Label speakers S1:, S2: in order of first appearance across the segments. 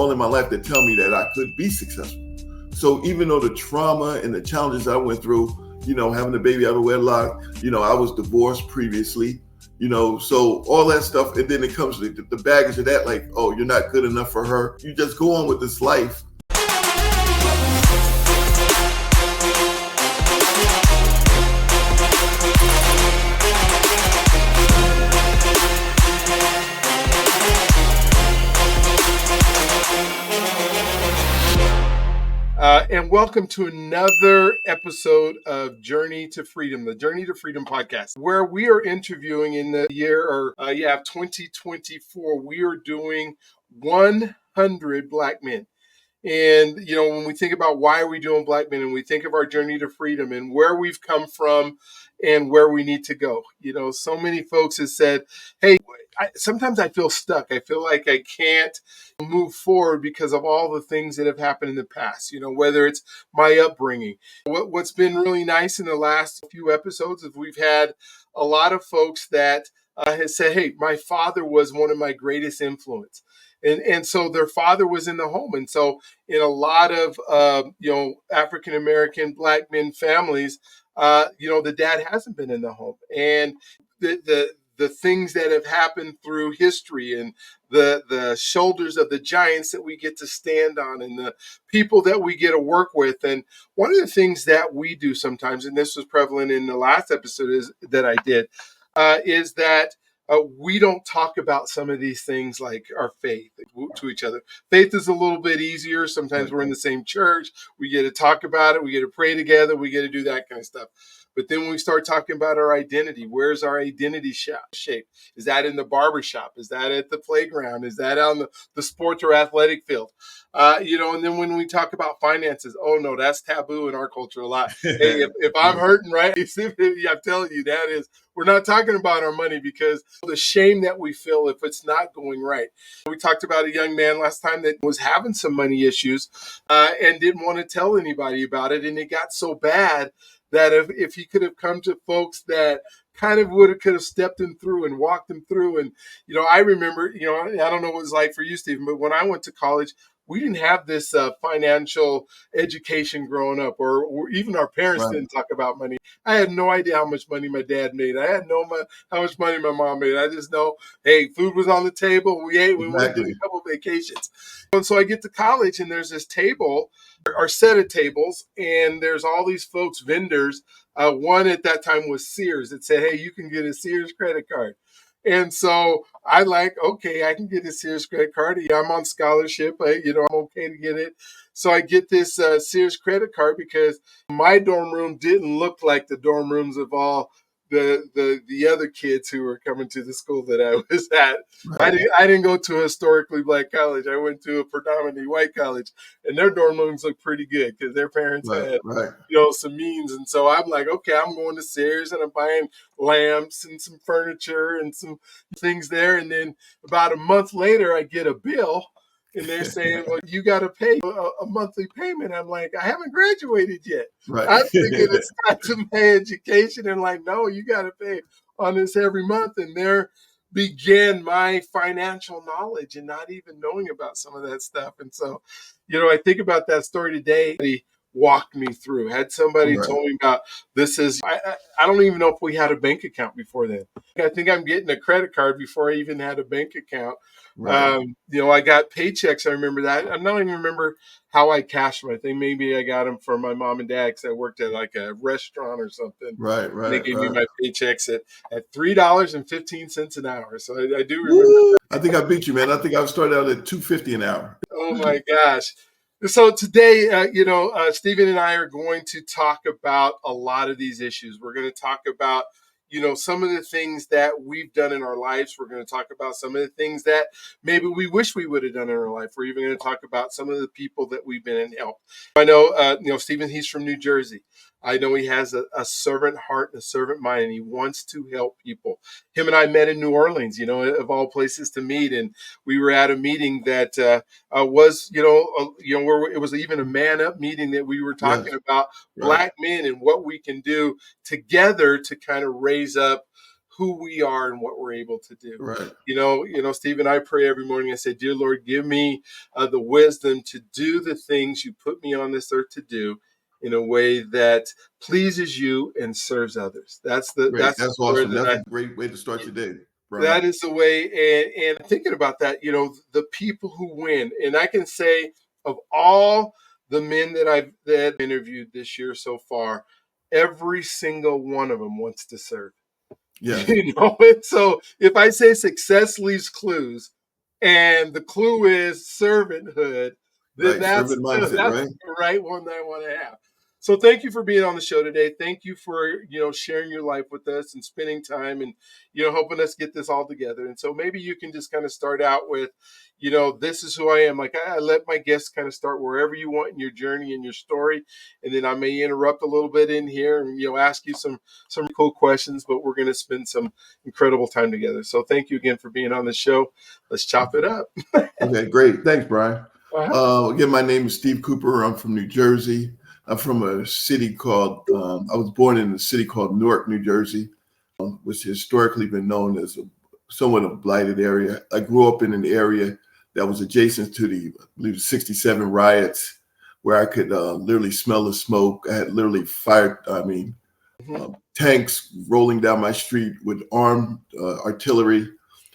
S1: all in my life that tell me that I could be successful. So even though the trauma and the challenges I went through, having a baby out of wedlock, I was divorced previously, so all that stuff. And then it comes to the baggage of that, like, oh, you're not good enough for her. You just go on with this life.
S2: And welcome to another episode of Journey to Freedom, the Journey to Freedom podcast, where we are interviewing in the year 2024. We are doing 100 Black men. And, when we think about why are we doing Black men, and we think of our journey to freedom and where we've come from and where we need to go, so many folks have said, hey, sometimes I feel stuck. I feel like I can't move forward because of all the things that have happened in the past, whether it's my upbringing. What's been really nice in the last few episodes is we've had a lot of folks that have said, hey, my father was one of my greatest influence. And so their father was in the home. And so in a lot of, African-American Black men families, the dad hasn't been in the home. And the things that have happened through history and the shoulders of the giants that we get to stand on and the people that we get to work with. And one of the things that we do sometimes, and this was prevalent in the last episode is that we don't talk about some of these things like our faith to each other. Faith is a little bit easier. Sometimes we're in the same church. We get to talk about it. We get to pray together. We get to do that kind of stuff. But then when we start talking about our identity, where's our identity shape? Is that in the barbershop? Is that at the playground? Is that on the sports or athletic field? And then when we talk about finances, oh no, that's taboo in our culture a lot. Hey, if I'm hurting, right? I'm telling you, we're not talking about our money because the shame that we feel if it's not going right. We talked about a young man last time that was having some money issues and didn't want to tell anybody about it. And it got so bad that if he could have come to folks that kind of could have stepped him through and walked him through. And, I remember, I don't know what it was like for you, Stephen, but when I went to college, we didn't have this financial education growing up, or even our parents didn't talk about money. I had no idea how much money my dad made. I had no how much money my mom made. I just know, hey, food was on the table. We ate. We went to a couple of vacations. And so I get to college, and there's this table, or set of tables, and there's all these folks, vendors. One at that time was Sears. It said, hey, you can get a Sears credit card. And so I okay, I can get a Sears credit card. I'm on scholarship. I'm okay to get it. So I get this Sears credit card because my dorm room didn't look like the dorm rooms of all the other kids who were coming to the school that I was at. Right. I didn't go to a historically Black college. I went to a predominantly white college, and their dorm rooms looked pretty good because their parents had some means. And so I'm like, okay, I'm going to Sears and I'm buying lamps and some furniture and some things there. And then about a month later, I get a bill. And they're saying, well, you got to pay a monthly payment. I'm like, I haven't graduated yet. Right. I'm thinking it's time to pay education. And like, no, you got to pay on this every month. And there began my financial knowledge and not even knowing about some of that stuff. And so, I think about that story today. He walked me through. Had somebody told me about this I don't even know if we had a bank account before then. I think I'm getting a credit card before I even had a bank account. Right. I got paychecks. I remember that. I don't even remember how I cashed them. I think maybe I got them from my mom and dad because I worked at like a restaurant or something. Right. And they gave me my paychecks at $3.15 an hour. So I do remember that.
S1: I think I beat you, man. I think I started out at $2.50 an hour.
S2: Oh my gosh. So today, Stephen and I are going to talk about a lot of these issues. We're going to talk about some of the things that we've done in our lives. We're going to talk about some of the things that maybe we wish we would have done in our life. We're even going to talk about some of the people that we've been and helped. I know, Stephen, he's from New Jersey. I know he has a servant heart and a servant mind, and he wants to help people. Him and I met in New Orleans, of all places to meet. And we were at a meeting that was, where it was even a man up meeting that we were talking about Black men and what we can do together to kind of raise up who we are and what we're able to do.
S1: Right.
S2: Stephen, I pray every morning. I say, dear Lord, give me the wisdom to do the things you put me on this earth to do in a way that pleases you and serves others. That's the
S1: Great.
S2: that's the
S1: That's
S2: prayer
S1: awesome.
S2: that
S1: That's
S2: I
S1: a great way to start your day, Brian.
S2: that is the way. And thinking about that, the people who win, and I can say of all the men that interviewed this year so far, every single one of them wants to serve.
S1: Yes.
S2: And so if I say success leaves clues, and the clue is servanthood, then
S1: Right.
S2: that's
S1: Servant mindset,
S2: that's
S1: right?
S2: the right one that I want to have. So thank you for being on the show today. Thank you for sharing your life with us and spending time and helping us get this all together. And so maybe you can just kind of start out with, this is who I am. Like I let my guests kind of start wherever you want in your journey and your story, and then I may interrupt a little bit in here and ask you some cool questions, but we're going to spend some incredible time together. So thank you again for being on the show. Let's chop it up.
S1: Okay, great. Thanks, Brian.
S2: Uh-huh.
S1: Again, my name is Steve Cooper. I'm from New Jersey. I'm from a city called, I was born in a city called Newark, New Jersey, which has historically been known as somewhat of a blighted area. I grew up in an area that was adjacent to I believe, 67 riots, where I could literally smell the smoke. I had literally tanks rolling down my street with armed artillery.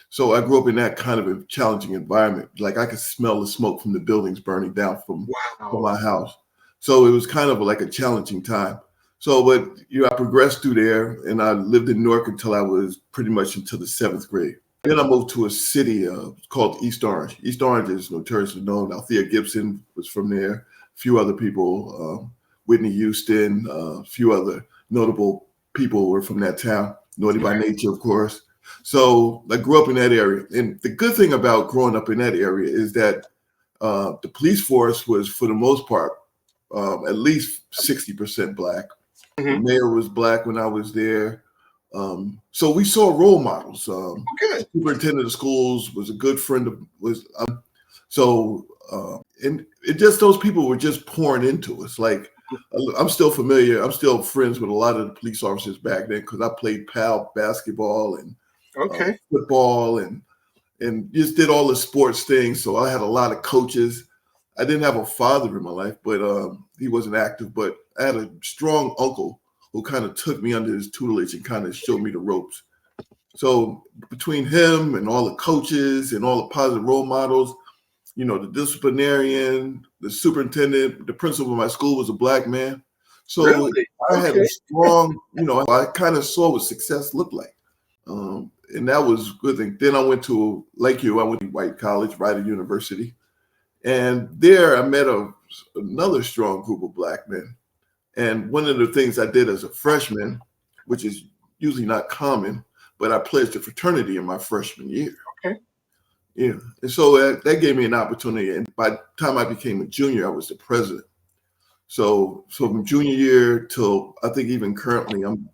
S1: So I grew up in that kind of a challenging environment. Like I could smell the smoke from the buildings burning down from
S2: Wow.
S1: my house. So it was kind of like a challenging time. So, but I progressed through there, and I lived in Newark until I was pretty much until the 7th grade. Then I moved to a city called East Orange. East Orange is notoriously known. Althea Gibson was from there. A few other people, Whitney Houston, a few other notable people were from that town. Naughty by Nature, of course. So I grew up in that area. And the good thing about growing up in that area is that the police force was, for the most part, at least 60% Black. The
S2: Mhm.
S1: mayor was Black when I was there. So we saw role models. The
S2: Good.
S1: superintendent of schools was a good friend of, and it just, those people were just pouring into us. Like, I'm still familiar. I'm still friends with a lot of the police officers back then because I played PAL basketball and
S2: Okay.
S1: football and just did all the sports things. So I had a lot of coaches. I didn't have a father in my life, but he wasn't active. But I had a strong uncle who kind of took me under his tutelage and kind of showed me the ropes. So between him and all the coaches and all the positive role models, the disciplinarian, the superintendent, the principal of my school was a Black man. So
S2: Really?
S1: I had a
S2: Okay.
S1: strong, I kind of saw what success looked like. And that was a good thing. Then I went to, like you, I went to White College, Rider University. And there I met another strong group of Black men. And one of the things I did as a freshman, which is usually not common, but I pledged a fraternity in my freshman year.
S2: Okay.
S1: Yeah. And so that gave me an opportunity. And by the time I became a junior, I was the president. So from junior year till I think even currently, I'm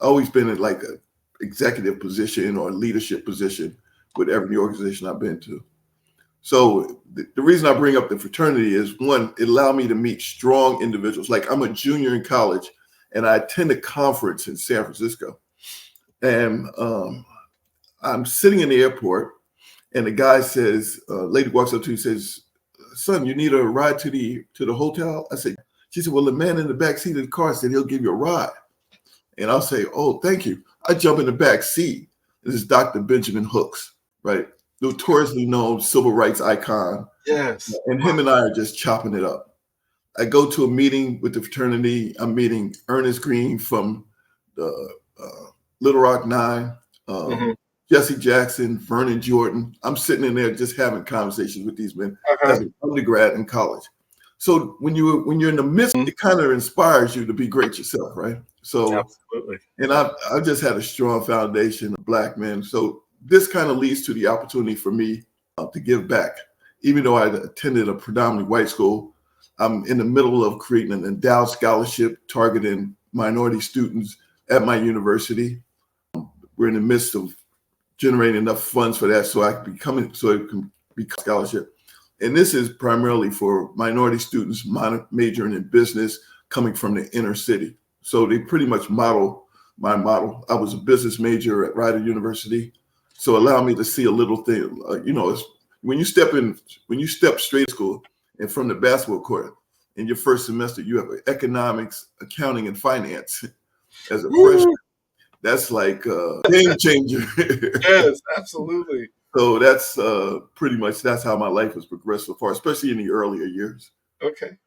S1: always been in like a executive position or leadership position with every organization I've been to. So the reason I bring up the fraternity is, one, it allowed me to meet strong individuals. Like I'm a junior in college and I attend a conference in San Francisco. And I'm sitting in the airport and the guy says, lady walks up to me and says, son, you need a ride to the hotel? I said, she said, well, the man in the back seat of the car said he'll give you a ride. And I'll say, oh, thank you. I jump in the back seat. This is Dr. Benjamin Hooks, right? Notoriously known civil rights icon.
S2: Yes.
S1: And
S2: Wow.
S1: him and I are just chopping it up. I go to a meeting with the fraternity. I'm meeting Ernest Green from the Little Rock Nine,
S2: Mhm.
S1: Jesse Jackson, Vernon Jordan. I'm sitting in there just having conversations with these men
S2: Uh-huh.
S1: as an undergrad in college. So when you're in the midst, it kind of inspires you to be great yourself, right? So,
S2: Absolutely.
S1: and I just had a strong foundation of Black men. So this kind of leads to the opportunity for me to give back. Even though I attended a predominantly white school, I'm in the middle of creating an endowed scholarship targeting minority students at my university. We're in the midst of generating enough funds for that so it can become a scholarship. And this is primarily for minority students majoring in business coming from the inner city. So they pretty much model my model. I was a business major at Rider University, so allow me to see a little thing. It's, when you step straight to school and from the basketball court in your first semester, you have economics, accounting, and finance as a freshman.
S2: Woo!
S1: That's like a game changer.
S2: Yes, absolutely.
S1: So that's pretty much that's how my life has progressed so far, especially in the earlier years.
S2: Okay.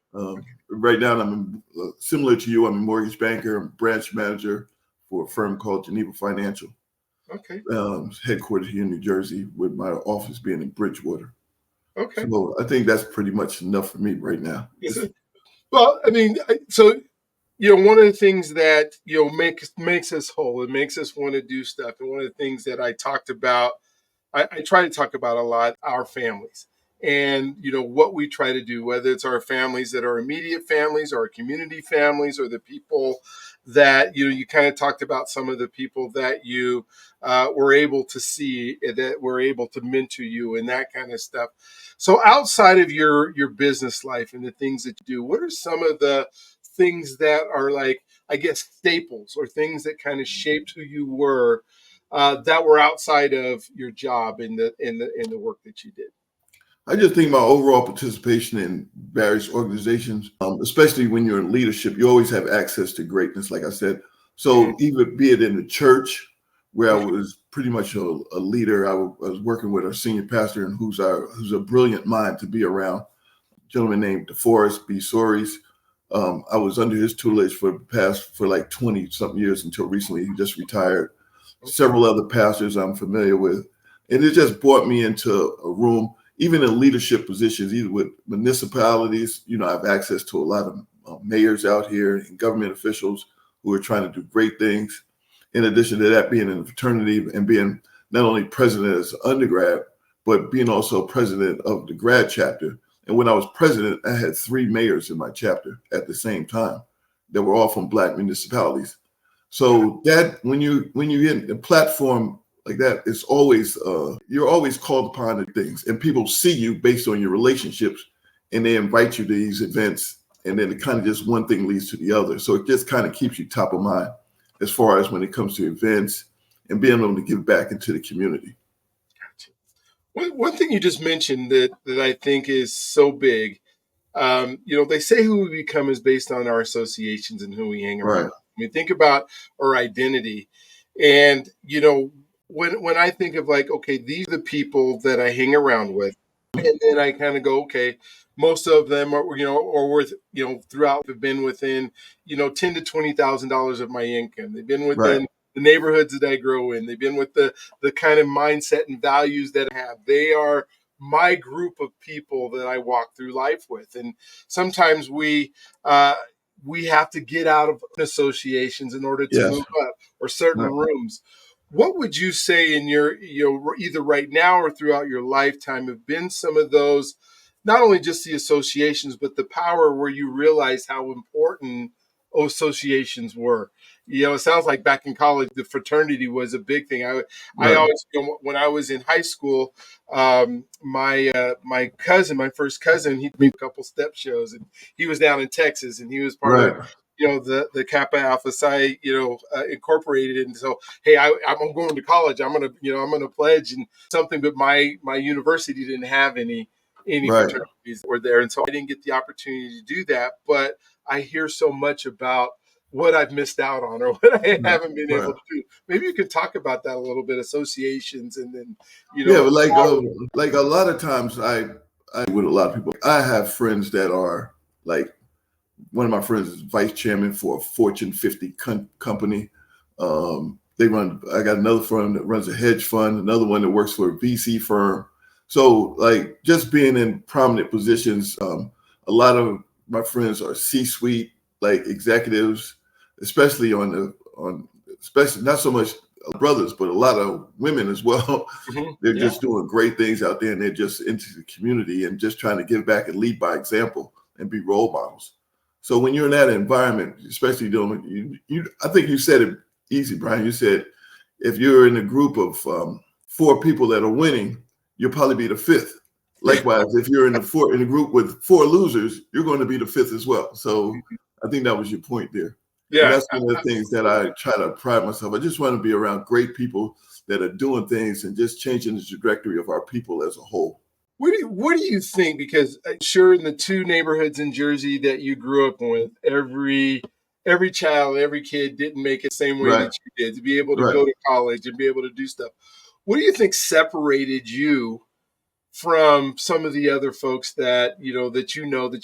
S1: Right now, I'm similar to you. I'm a mortgage banker, I'm a branch manager for a firm called Geneva Financial,
S2: Okay.
S1: headquartered here in New Jersey, with my office being in Bridgewater.
S2: Okay.
S1: So I think that's pretty much enough for me right now.
S2: Well, I mean, so one of the things that makes us whole, it makes us want to do stuff, and one of the things that I talked about, I try to talk about a lot, our families, and what we try to do, whether it's our families that are immediate families, or our community families, or the people that you kind of talked about, some of the people that you were able to see, that were able to mentor you, and that kind of stuff. So outside of your business life and the things that you do, what are some of the things that are, like, I guess, staples, or things that kind of shaped who you were, that were outside of your job in the work that you did?
S1: I just think my overall participation in various organizations, especially when you're in leadership, you always have access to greatness, like I said. So even be it in the church, where I was pretty much a leader, I was working with our senior pastor, and who's a brilliant mind to be around, a gentleman named DeForest B. Soares. I was under his tutelage for like 20 something years until recently. He just retired. Several other pastors I'm familiar with. And it just brought me into a room, even in leadership positions, either with municipalities. I have access to a lot of mayors out here and government officials who are trying to do great things. In addition to that, being in a fraternity and being not only president as an undergrad, but being also president of the grad chapter. And when I was president, I had 3 mayors in my chapter at the same time that were all from Black municipalities. So that when you get a platform like that, it's always you're always called upon to things, and people see you based on your relationships, and they invite you to these events, and then it kind of just one thing leads to the other. So it just kind of keeps you top of mind as far as when it comes to events and being able to give back into the community.
S2: One thing you just mentioned that I think is so big, they say who we become is based on our associations and who we hang around
S1: Right.
S2: with. I mean, think about our identity. And, when I think of, like, okay, these are the people that I hang around with, and then I kind of go, okay, most of them are, or worth, throughout have been within, ten to $20,000 of my income. They've been
S1: Right.
S2: within the neighborhoods that I grow in. They've been with the kind of mindset and values that I have. They are my group of people that I walk through life with. And sometimes we have to get out of associations in order to
S1: Yes.
S2: move up, or certain
S1: Right.
S2: rooms. What would you say in your, either right now or throughout your lifetime, have been some of those, not only just the associations, but the power where you realize how important associations were? It sounds like back in college, the fraternity was a big thing. I
S1: Right.
S2: always, when I was in high school, my cousin, my first cousin, he did a couple step shows, and he was down in Texas, and he was part of,
S1: Right.
S2: the Kappa Alpha Psi, incorporated. And so, hey, I'm going to college. I'm gonna pledge and something, but my university didn't have any
S1: Right.
S2: fraternities that were there, and so I didn't get the opportunity to do that. But I hear so much about what I've missed out on, or what I haven't been able
S1: Right.
S2: to do. Maybe you could talk about that a little bit, associations, and then
S1: Yeah, but like a lot of times I with a lot of people, I have friends that are like, one of my friends is vice chairman for a Fortune 50 company. I got another friend that runs a hedge fund, another one that works for a VC firm. So like just being in prominent positions, a lot of my friends are C-suite, like executives, especially especially not so much brothers, but a lot of women as well. They're just doing great things out there, and they're just into the community and just trying to give back and lead by example and be role models. So when you're in that environment, especially I think you said it easy, Brian. You said if you're in a group of 4 people that are winning, you'll probably be the 5th. Likewise, if you're in a group with 4 losers, you're going to be the 5th as well. So I think that was your point there. And
S2: Yeah,
S1: that's one of the things that I try to pride myself. I just want to be around great people that are doing things and just changing the trajectory of our people as a whole.
S2: what do you think? Because I'm sure in the two neighborhoods in Jersey that you grew up with, every child, every kid didn't make it the same way
S1: Right,
S2: that you did to be able to
S1: right.
S2: go to college and be able to do stuff. What do you think separated you from some of the other folks that that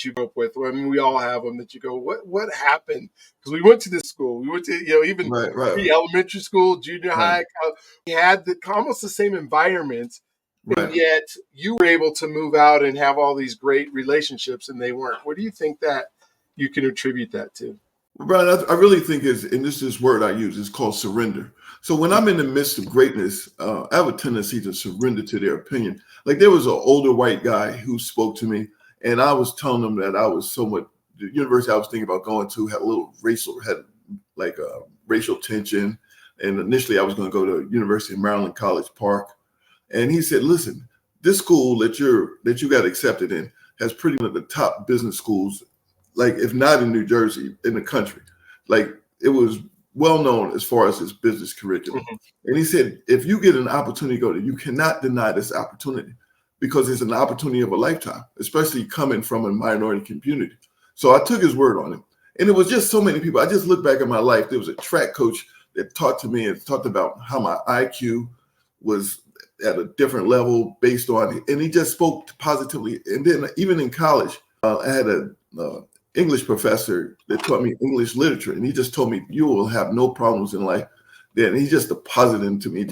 S2: you grew up with? I mean, we all have them that you go, what happened? Because we went to this school, we went to even
S1: Right, right,
S2: pre-elementary school, junior
S1: right,
S2: high, we had almost the same environment, and
S1: right.
S2: yet you were able to move out and have all these great relationships, and they weren't. What do you think that you can attribute that to?
S1: Brian, I really think is, and this is word I use, it's called surrender. So when I'm in the midst of greatness, I have a tendency to surrender to their opinion. Like there was an older white guy who spoke to me, and I was telling him that I was somewhat, the university I was thinking about going to had a little had like a racial tension. And initially I was going to go to University of Maryland College Park. And he said, listen, this school that you got accepted in has pretty much the top business schools, like if not in New Jersey, in the country. Like it was well known as far as its business curriculum.
S2: Mhm.
S1: And he said, if you get an opportunity to go there, you cannot deny this opportunity because it's an opportunity of a lifetime, especially coming from a minority community. So I took his word on it. And it was just so many people. I just look back at my life. There was a track coach that talked to me and talked about how my IQ was at a different level based on, and he just spoke positively. And then even in college, I had a English professor that taught me English literature, and he just told me you will have no problems in life. Then he just deposited them to me.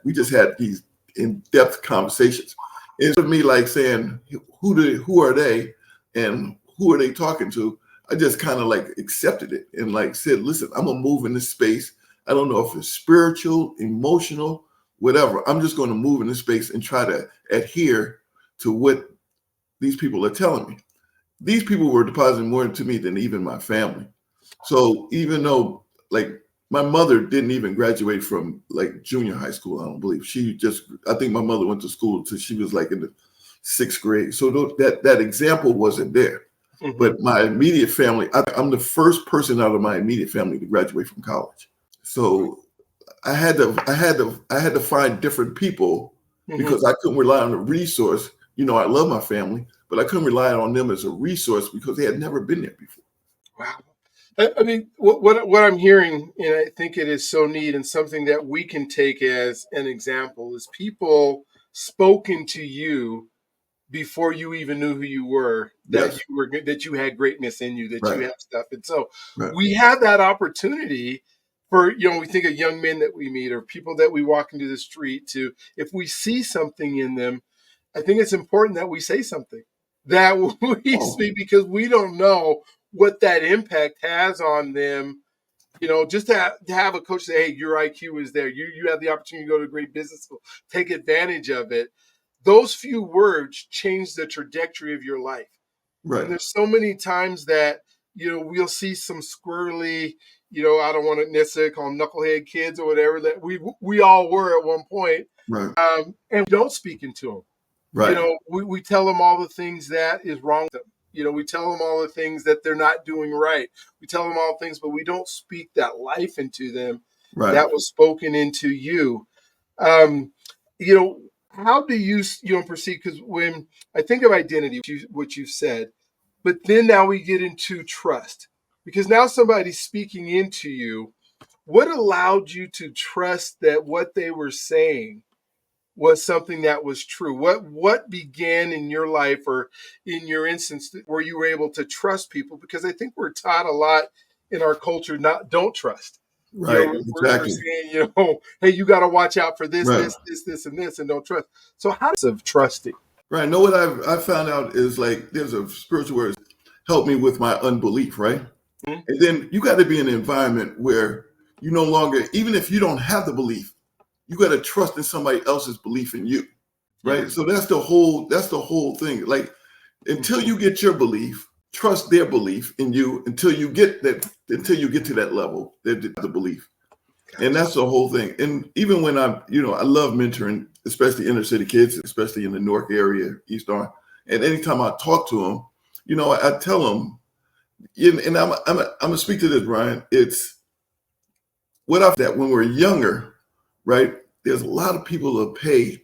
S1: We just had these in-depth conversations. Instead of me like saying who are they and who are they talking to, I just kind of like accepted it and like said, listen, I'm gonna move in this space. I don't know if it's spiritual, emotional, whatever. I'm just going to move in this space and try to adhere to what these people are telling me. These people were depositing more into me than even my family. So even though like my mother didn't even graduate from like junior high school, I don't believe I think my mother went to school until she was like in the sixth grade. So that example wasn't there.
S2: Mhm.
S1: But my immediate family, I'm the first person out of my immediate family to graduate from college. So I had to find different people
S2: Mhm.
S1: because I couldn't rely on a resource. I love my family, but I couldn't rely on them as a resource because they had never been there before.
S2: Wow. I mean, what I'm hearing, and I think it is so neat, and something that we can take as an example, is people spoken to you before you even knew who you were, that
S1: Yes,
S2: that you had greatness in you, that you
S1: right,
S2: have stuff. And so
S1: right,
S2: we have that opportunity for, we think of young men that we meet or people that we walk into the street to, if we see something in them, I think it's important that we say something, that we
S1: oh,
S2: speak, because we don't know what that impact has on them. Just to have a coach say, hey, your IQ is there. You have the opportunity to go to a great business school. Take advantage of it. Those few words change the trajectory of your life.
S1: right,
S2: And there's so many times that, we'll see some squirrely, I don't want to necessarily call them knucklehead kids or whatever that we all were at one point,
S1: right,
S2: and we don't speak into them.
S1: right,
S2: We tell them all the things that is wrong with them. We tell them all the things that they're not doing right. We tell them all things, but we don't speak that life into them
S1: right.
S2: that was spoken into you. Um, you know, how do you proceed? Because when I think of identity, what you've said, but then now we get into trust, because now somebody's speaking into you. What allowed you to trust that what they were saying was something that was true? What began in your life, or in your instance, where you were able to trust people? Because I think we're taught a lot in our culture, not don't trust.
S1: Right,
S2: We're
S1: exactly.
S2: saying, hey, you got to watch out for this,
S1: Right,
S2: this, and this, and don't trust. So how does of trusting?
S1: right. Know what I found out is like there's a spiritual word help me with my unbelief, right?
S2: Mhm.
S1: And then you got to be in an environment where you no longer, even if you don't have the belief, you got to trust in somebody else's belief in you, right?
S2: Yes.
S1: So that's the whole thing. Like until
S2: Mhm.
S1: you get your belief, trust their belief in you until you get to that level, the belief. And
S2: Gotcha.
S1: that's the whole thing. And even when I love mentoring, especially inner city kids, especially in the Newark area, East Orange. And anytime I talk to them, I tell them And I'm gonna speak to this, Brian. It's what I that when we're younger, right? There's a lot of people that pay,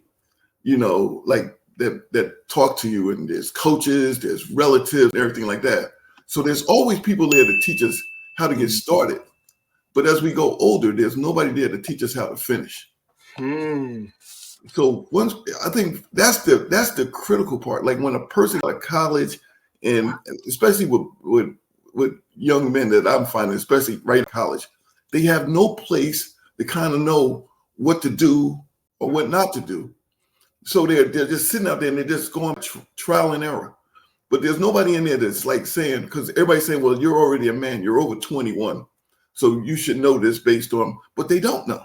S1: like that talk to you, and there's coaches, there's relatives, and everything like that. So there's always people there to teach us how to get started. But as we go older, there's nobody there to teach us how to finish.
S2: Hmm.
S1: So once I think that's the critical part. Like when a person out of college, and especially with young men that I'm finding, especially right in college, they have no place to kind of know what to do or what not to do. So they're just sitting out there and they're just going trial and error. But there's nobody in there that's like saying, because everybody's saying, well, you're already a man, you're over 21, so you should know this based on, but they don't know.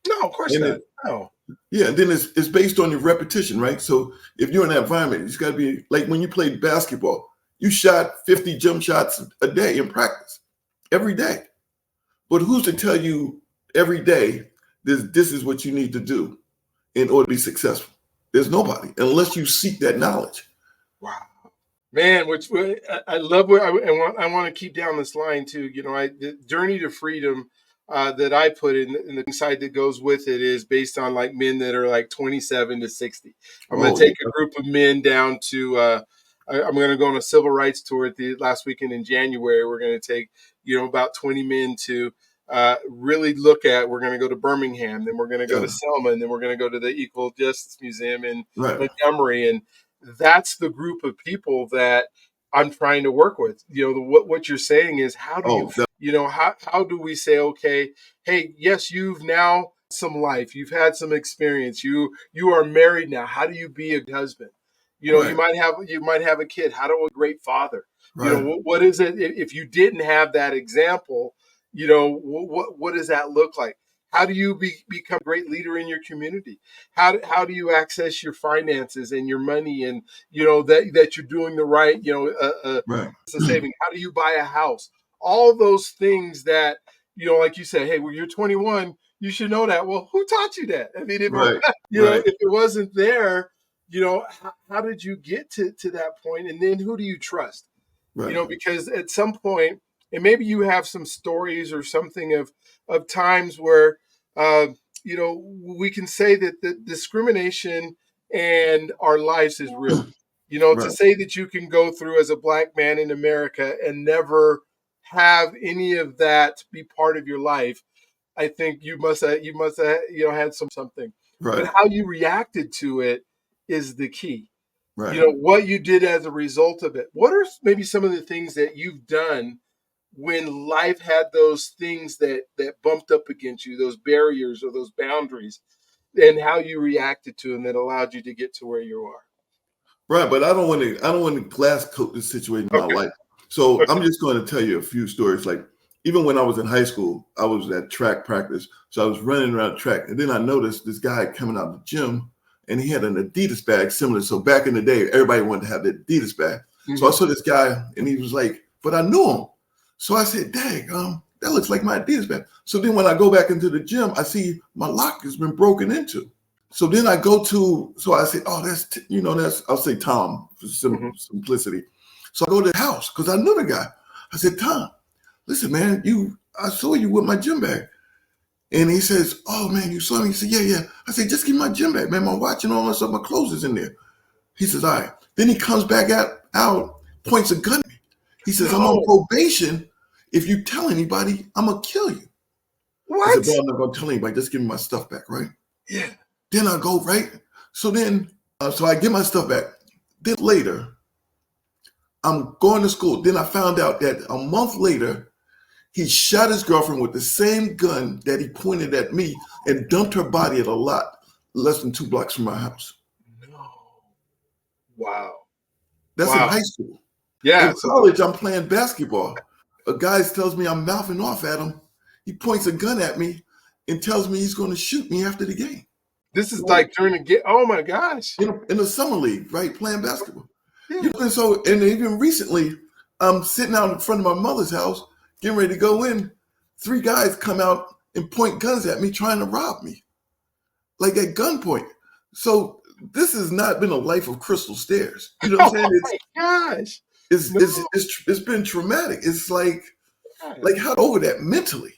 S2: No, of course
S1: And
S2: not.
S1: it,
S2: No.
S1: yeah, and then it's based on your repetition, right? So if you're in that environment, it's got to be like when you played basketball, you shot 50 jump shots a day in practice, every day. But who's to tell you every day this is what you need to do in order to be successful? There's nobody unless you seek that knowledge.
S2: Wow. Man, I love what I want to keep down this line too. The journey to freedom that I put in the side that goes with it is based on like men that are like 27 to 60. I'm going
S1: Oh,
S2: to take a group of men down to. I'm going to go on a civil rights tour at the last weekend in January. We're going to take about 20 men to really look at. We're going to go to Birmingham, then we're going to go
S1: yeah,
S2: to Selma, and then we're going to go to the Equal Justice Museum in
S1: right,
S2: Montgomery, and that's the group of people that I'm trying to work with. What you're saying is, how do you,
S1: oh, that,
S2: how do we say, okay, hey, yes, you've now some life, you've had some experience, you are married now. How do you be a husband? You
S1: right,
S2: might have a kid. How do a great father?
S1: right,
S2: What is it if you didn't have that example? What does that look like? How do you become a great leader in your community? How do you access your finances and your money, and that you're doing the right,
S1: right,
S2: the saving? How do you buy a house? All those things that, like you said, hey, well, you're 21, you should know that. Well, who taught you that? I mean, if
S1: right, right,
S2: if it wasn't there, how did you get to that point? And then who do you trust?
S1: right,
S2: Because at some point, and maybe you have some stories or something of times where, uh, we can say that the discrimination and our lives is real. To
S1: right,
S2: say that you can go through as a black man in America and never have any of that be part of your life, I think you must have had something. But
S1: right,
S2: how you reacted to it is the key.
S1: right.
S2: What you did as a result of it. What are maybe some of the things that you've done when life had those things that bumped up against you, those barriers or those boundaries, and how you reacted to them that allowed you to get to where you are?
S1: Right, but I don't want to glass coat this situation in my
S2: Okay.
S1: life. So I'm
S2: Okay.
S1: just going to tell you a few stories. Like even when I was in high school, I was at track practice. So I was running around track, and then I noticed this guy coming out of the gym, and he had an Adidas bag similar. So back in the day, everybody wanted to have the Adidas bag. So I
S2: Hmm.
S1: saw this guy, and he was like, but I knew him. So I said, dang, that looks like my Adidas bag. So then when I go back into the gym, I see my lock has been broken into. So then so I said, oh, I'll say Tom for
S2: Hmm.
S1: simplicity. So I go to the house because I knew the guy. I said, Tom, listen, man, I saw you with my gym bag. And he says, oh, man, you saw me? He said, yeah, yeah. I said, just give me my gym bag, man. My watch and all that stuff, my clothes is in there. He says, all right. Then he comes back out, points a gun at me. He says, I'm on
S2: No.
S1: probation. If you tell anybody, I'm going to kill you. I said,
S2: What?
S1: bro, I'm not going to tell anybody. Just give me my stuff back, right?
S2: Yeah.
S1: Then I go, right? So I get my stuff back. Then later, I'm going to school. Then I found out that a month later, he shot his girlfriend with the same gun that he pointed at me and dumped her body at a lot less than 2 blocks from my house.
S2: No. Wow.
S1: That's in
S2: Wow.
S1: high school. In
S2: Yeah. So.
S1: college, I'm playing basketball. A guy tells me I'm mouthing off at him. He points a gun at me and tells me he's going to shoot me after the game.
S2: This is
S1: Right.
S2: like during the get. Oh my gosh.
S1: In the summer league, right? Playing basketball.
S2: Yeah.
S1: And even recently, I'm sitting out in front of my mother's house, getting ready to go in. 3 guys come out and point guns at me, trying to rob me, like at gunpoint. So this has not been a life of crystal stairs. You know what I'm
S2: Oh
S1: saying?
S2: my gosh.
S1: it's
S2: No.
S1: it's it's been traumatic. It's like how to over that mentally,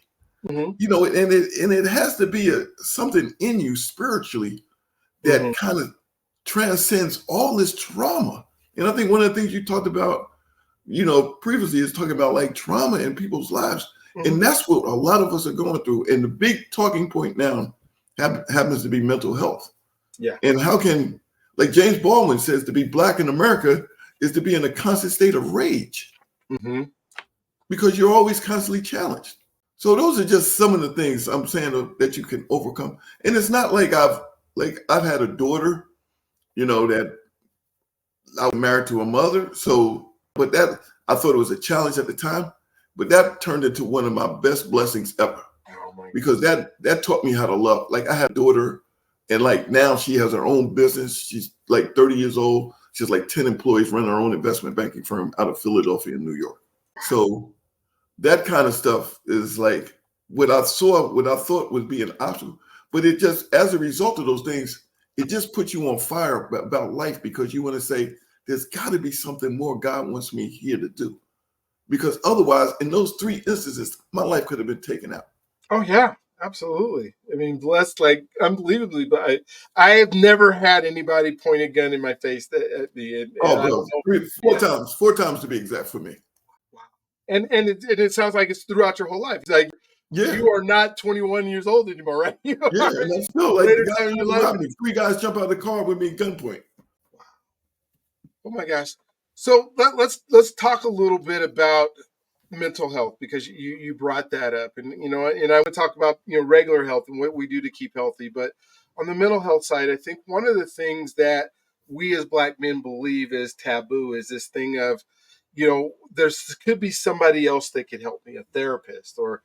S2: Mhm.
S1: and it has to be something in you spiritually that
S2: Mhm.
S1: kind of transcends all this trauma. And I think one of the things you talked about, previously is talking about like trauma in people's lives.
S2: Mhm.
S1: And that's what a lot of us are going through. And the big talking point now happens to be mental health.
S2: Yeah.
S1: And how can, like James Baldwin says, to be Black in America is to be in a constant state of rage
S2: Mhm.
S1: because you're always constantly challenged. So those are just some of the things I'm saying that you can overcome. And it's not like I've had a daughter, that I was married to a mother. So, but that I thought it was a challenge at the time, but that turned into one of my best blessings ever
S2: Oh my
S1: because that taught me how to love. Like I had a daughter, and like now she has her own business. She's like 30 years old. She has like 10 employees, running her own investment banking firm out of Philadelphia and New York. So that kind of stuff is like what I thought would be an obstacle, but it just, as a result of those things, it just puts you on fire about life because you want to say, there's got to be something more God wants me here to do. Because otherwise, in those three instances, my life could have been taken out.
S2: Oh yeah, absolutely. I mean, blessed like unbelievably, but I have never had anybody point a gun in my face at me, and
S1: Oh,
S2: I don't
S1: bro,
S2: know. Yeah,
S1: four times to be exact for me.
S2: wow. And it sounds like it's throughout your whole life. It's like
S1: Yeah,
S2: you are not 21 years old anymore, right? You
S1: yeah,
S2: are
S1: and I'm still like the
S2: later
S1: guy
S2: time in
S1: trying
S2: your
S1: to
S2: life.
S1: rob me. Three guys jump out of the car with me at gunpoint.
S2: Oh my gosh. So let's talk a little bit about mental health because you brought that up, and I would talk about regular health and what we do to keep healthy, but on the mental health side, I think one of the things that we as Black men believe is taboo is this thing of there's could be somebody else that could help me, a therapist or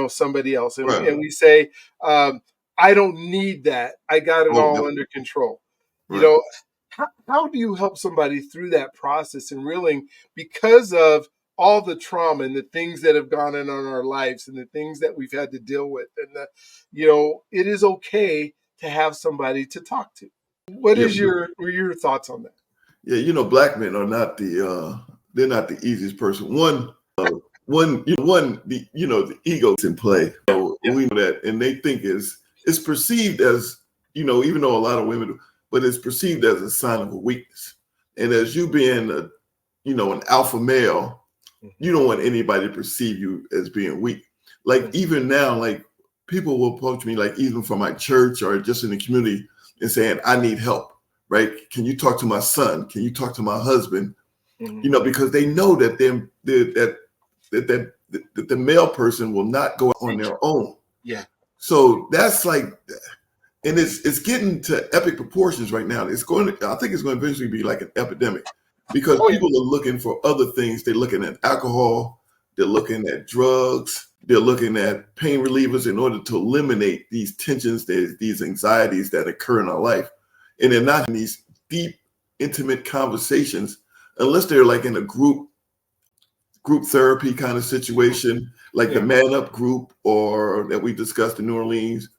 S2: somebody else,
S1: Right,
S2: and we say I don't need that, I got it
S1: oh,
S2: all
S1: no,
S2: under control. you
S1: right.
S2: know how do you help somebody through that process and reeling because of all the trauma and the things that have gone in on our lives and the things that we've had to deal with, and it is okay to have somebody to talk to? What
S1: Yeah,
S2: is your thoughts on that?
S1: yeah. Black men are not they're not the easiest person. The ego's in play. So
S2: Yeah.
S1: we know that, and they think it's perceived as, even though a lot of women do, but it's perceived as a sign of a weakness. And as you being an alpha male, you don't want anybody to perceive you as being weak. Like even now, like people will approach me, like even from my church or just in the community, and saying, I need help, right? Can you talk to my son? Can you talk to my husband?
S2: Mhm.
S1: Because they know that that the male person will not go on their own.
S2: Yeah.
S1: So that's like, and it's getting to epic proportions right now. I think it's going to eventually be like an epidemic because
S2: Oh yeah.
S1: people are looking for other things. They're looking at alcohol, they're looking at drugs, they're looking at pain relievers in order to eliminate these tensions, these anxieties that occur in our life. And they're not in these deep, intimate conversations unless they're like in a group therapy kind of situation, like the
S2: Yeah.
S1: Man Up group or that we discussed in New Orleans,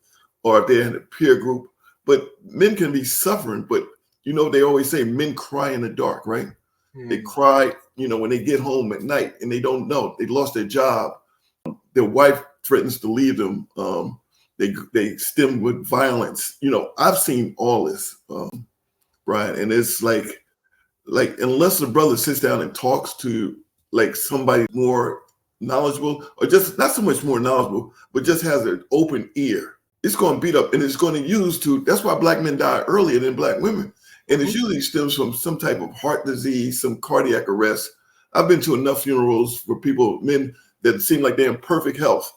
S1: or if they're in a peer group. But men can be suffering, but they always say men cry in the dark, right? They
S2: Mhm.
S1: cry, when they get home at night and they don't know. They lost their job. Their wife threatens to leave them. They stem with violence. I've seen all this, Brian, and it's like unless the brother sits down and talks to like somebody more knowledgeable, or just not so much more knowledgeable, but just has an open ear, it's going to beat up, and it's going to use to. That's why Black men die earlier than Black women, and it
S2: Mhm.
S1: usually stems from some type of heart disease, some cardiac arrest. I've been to enough funerals for men that seem like they're in perfect health,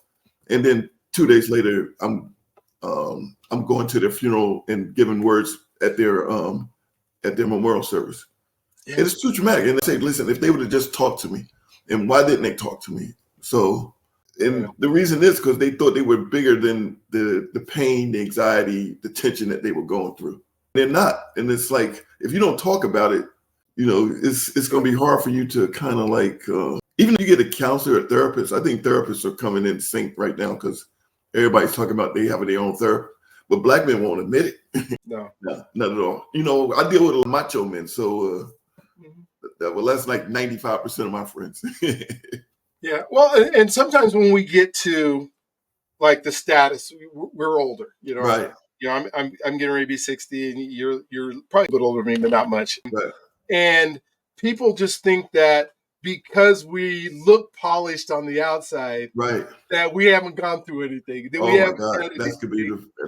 S1: and then 2 days later, I'm going to their funeral and giving words at their memorial service.
S2: Yeah.
S1: And it's too traumatic. And I say, listen, if they would have just talked to me, and why didn't they talk to me? So,
S2: Yeah.
S1: and the reason is because they thought they were bigger than the pain, the anxiety, the tension that they were going through. They're not. And it's like, if you don't talk about it, it's going to be hard for you to kind of like, even if you get a counselor or therapist, I think therapists are coming in sync right now because everybody's talking about they have their own therapist. But Black men won't admit it.
S2: No.
S1: No, not at all. I deal with a macho men, so
S2: Mhm.
S1: Well, that's like 95% of my friends.
S2: Yeah. Well, and sometimes when we get to like the status, we're older.
S1: Right,
S2: I'm getting ready to be 60, and you're probably a little older than me, but not much.
S1: right,
S2: And people just think that because we look polished on the outside,
S1: right.
S2: that we haven't gone through anything, that we
S1: Oh my
S2: haven't
S1: God,
S2: done anything.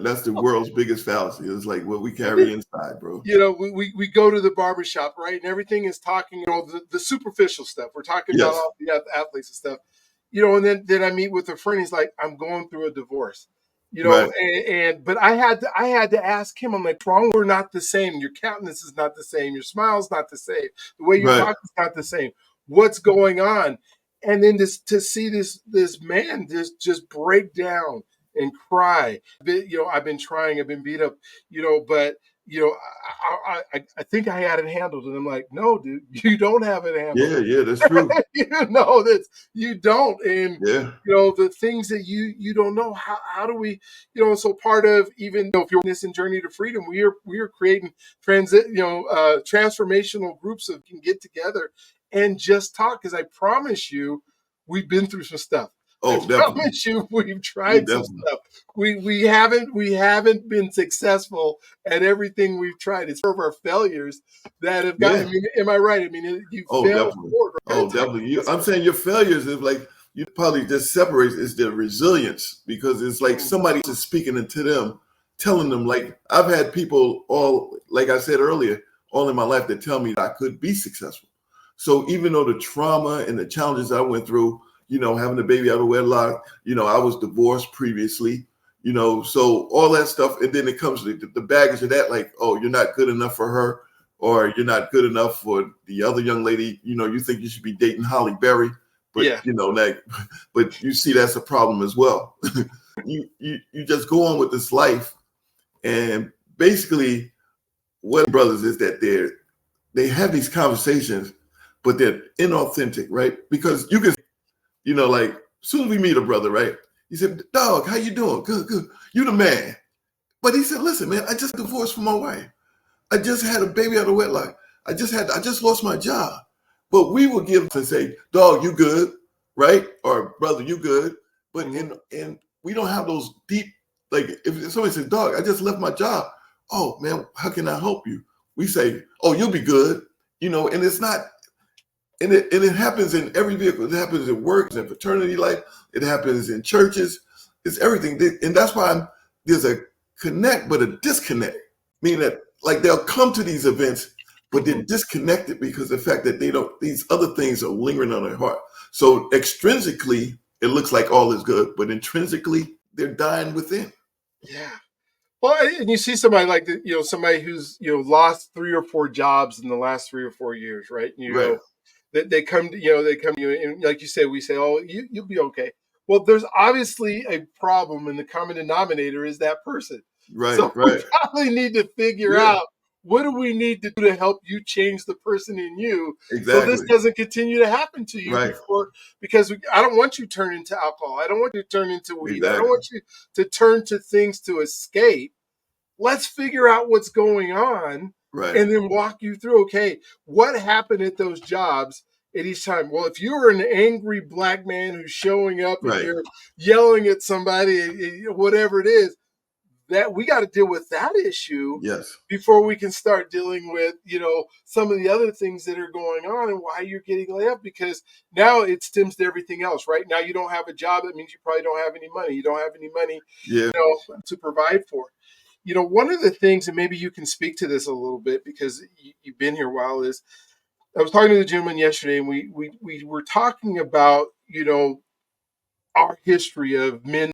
S1: that's the world's biggest fallacy. It's like what we carry inside, bro.
S2: We go to the barbershop, right? And everything is talking, the superficial stuff. We're talking about
S1: Yes,
S2: all the athletes and stuff, and then I meet with a friend. He's like, I'm going through a divorce,
S1: right.
S2: but I had to ask him, I'm like, wrong, we're not the same. Your countenance is not the same. Your smile's not the same. The way you
S1: Right.
S2: talk is not the same. What's going on? And then to see this man just break down and cry. I've been trying, I've been beat up, but I think I had it handled. And I'm like, no, dude, you don't have it handled.
S1: Yeah, yeah, that's true.
S2: That you don't. And,
S1: Yeah,
S2: the things that you don't know, how do we, so part of, even if you're on this journey to freedom, we are creating transformational groups that can get together and just talk. Because I promise you, we've been through some stuff. I
S1: oh, definitely.
S2: promise you, we've
S1: We
S2: tried some
S1: definitely.
S2: stuff. We haven't been successful at everything we've tried. It's of our failures that have got. I
S1: Yeah.
S2: mean, am I right? I mean, you
S1: Oh,
S2: fail
S1: definitely.
S2: forward. Right?
S1: Oh, definitely. I'm saying your failures is like you probably just separates is the resilience because it's like
S2: Mm,
S1: somebody is speaking into them, telling them like I've had people all like I said earlier, all in my life that tell me that I could be successful. So even though the trauma and the challenges I went through, having a baby out of wedlock, I was divorced previously, so all that stuff, and then it comes to the baggage of that, like, oh, you're not good enough for her, or you're not good enough for the other young lady. You think you should be dating Holly Berry, but
S2: yeah.
S1: like, but you see that's a problem as well. You just go on with this life, and basically, what brothers is that they have these conversations, but they're inauthentic, right? Because you can, like, as soon as we meet a brother, right? He said, "Dog, how you doing? Good, good. You the man." But he said, "Listen, man, I just divorced from my wife. I just had a baby out of wedlock. I just lost my job." But we will give and say, "Dog, you good, right?" Or "Brother, you good." But
S2: Mhm.
S1: in we don't have those deep, like if somebody says, "Dog, I just left my job." "Oh man, how can I help you?" We say, "Oh, you'll be good." And it's not, and it happens in every vehicle. It happens in work, in fraternity life. It happens in churches. It's everything, and that's why there's a connect, but a disconnect. Meaning that like they'll come to these events, but they're
S2: Mhm.
S1: disconnected because of the fact that they don't. These other things are lingering on their heart. So extrinsically, it looks like all is good, but intrinsically, they're dying within.
S2: Yeah. Well, and you see somebody like somebody who's lost 3 or 4 jobs in the last 3 or 4 years, right? And
S1: Right,
S2: they come to you, and like you said, we say, "Oh, you'll be okay." Well, there's obviously a problem, and the common denominator is that person.
S1: right,
S2: So we
S1: right.
S2: probably need to figure
S1: Yeah,
S2: out, what do we need to do to help you change the person in you, so this
S1: exactly.
S2: doesn't continue to happen to you
S1: Right,
S2: because I don't want you to turn into alcohol. I don't want you to turn into weed. I don't
S1: exactly.
S2: want you to turn to things to escape. Let's figure out what's going on
S1: Right,
S2: and then walk you through, okay, what happened at those jobs at each time. Well, if you're an angry black man who's showing up and
S1: right.
S2: you're yelling at somebody, whatever it is, that we got to deal with that issue
S1: Yes,
S2: before we can start dealing with some of the other things that are going on and why you're getting laid off, because now it stems to everything else. Right now you don't have a job, that means you probably don't have any money. You don't have any money
S1: yeah,
S2: to provide for. One of the things, and maybe you can speak to this a little bit because you've been here a while, is I was talking to the gentleman yesterday, and we were talking about our history of men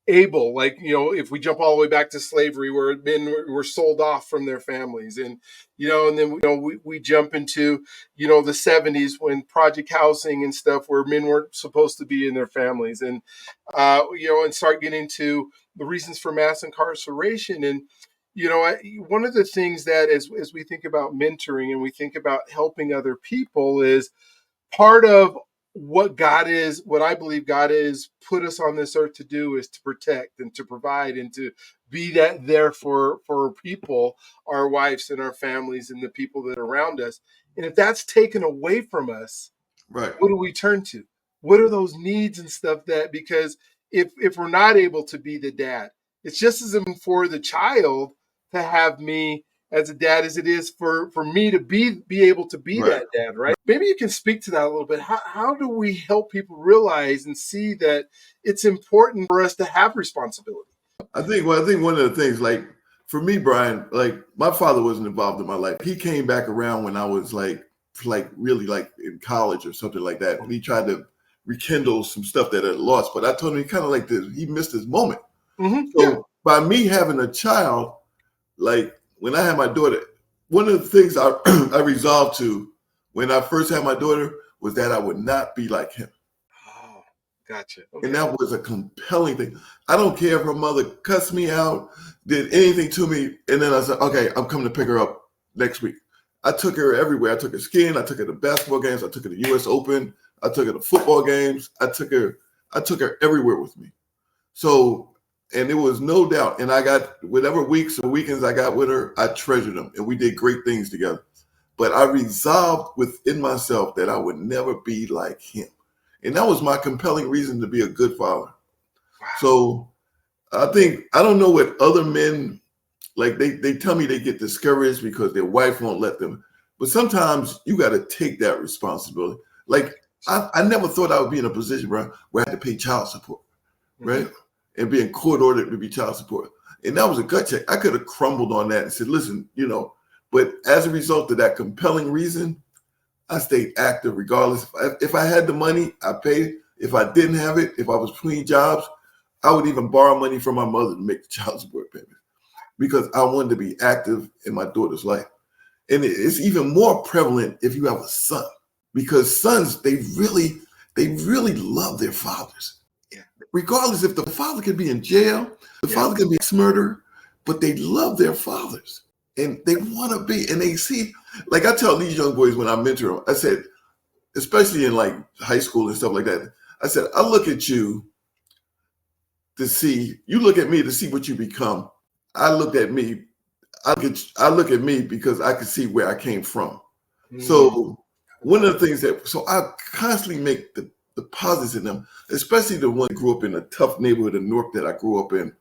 S2: able, like, if we jump all the way back to slavery, where men were sold off from their families, and then we jump into the 70s, when project housing and stuff, where men weren't supposed to be in their families, and start getting to the reasons for mass incarceration. And one of the things that, as we think about mentoring and we think about helping other people, is part of what I believe God is put us on this earth to do, is to protect and to provide and to be that there for people, our wives and our families and the people that are around us. And if that's taken away from us,
S1: Right.
S2: what do we turn to? What are those needs and stuff that, because if we're not able to be the dad, it's just as important for the child to have me as a dad as it is for me to be able to be
S1: Right.
S2: that dad, right? Maybe you can speak to that a little bit. How do we help people realize and see that it's important for us to have responsibility?
S1: I think one of the things, like for me, Brian, like my father wasn't involved in my life. He came back around when I was like really like in college or something like that. And he tried to rekindle some stuff that I lost. But I told him he kind of like this, he missed his moment.
S2: Yeah.
S1: So by me having a child, like when I had my daughter, one of the things I I resolved to when I first had my daughter was that I would not be like him.
S2: Oh, gotcha.
S1: And
S2: Okay.
S1: that was a compelling thing. I don't care if her mother cussed me out, did anything to me. And then I said, okay, I'm coming to pick her up next week. I took her everywhere. I took her skiing. I took her to basketball games. I took her to US Open. I took her to football games. I took her everywhere with me. So, and there was no doubt. And I got whatever weeks or weekends I got with her, I treasured them. And we did great things together. But I resolved within myself that I would never be like him. And that was my compelling reason to be a good father.
S2: Wow.
S1: So I think, I don't know what other men, like they tell me they get discouraged because their wife won't let them. But sometimes you got to take that responsibility. Like I never thought I would be in a position where I had to pay child support, right? And being court ordered to be child support. And that was a gut check. I could have crumbled on that and said, listen, but as a result of that compelling reason, I stayed active regardless. If I had the money, I paid it. If I didn't have it, if I was between jobs, I would even borrow money from my mother to make the child support payment because I wanted to be active in my daughter's life. And it's even more prevalent if you have a son because sons, they really love their fathers.
S2: Yeah.
S1: Regardless if the father could be in jail, the father could be a murderer, but they love their fathers. And they want to be, and they see, like I tell these young boys when I mentor them, I said, especially in like high school and stuff like that, I said, I look at you to see, you look at me to see what you become. I look at me because I can see where I came from. Mm-hmm. So one of the things so I constantly make the positives in them, especially the one that grew up in a tough neighborhood in Newark that I grew up in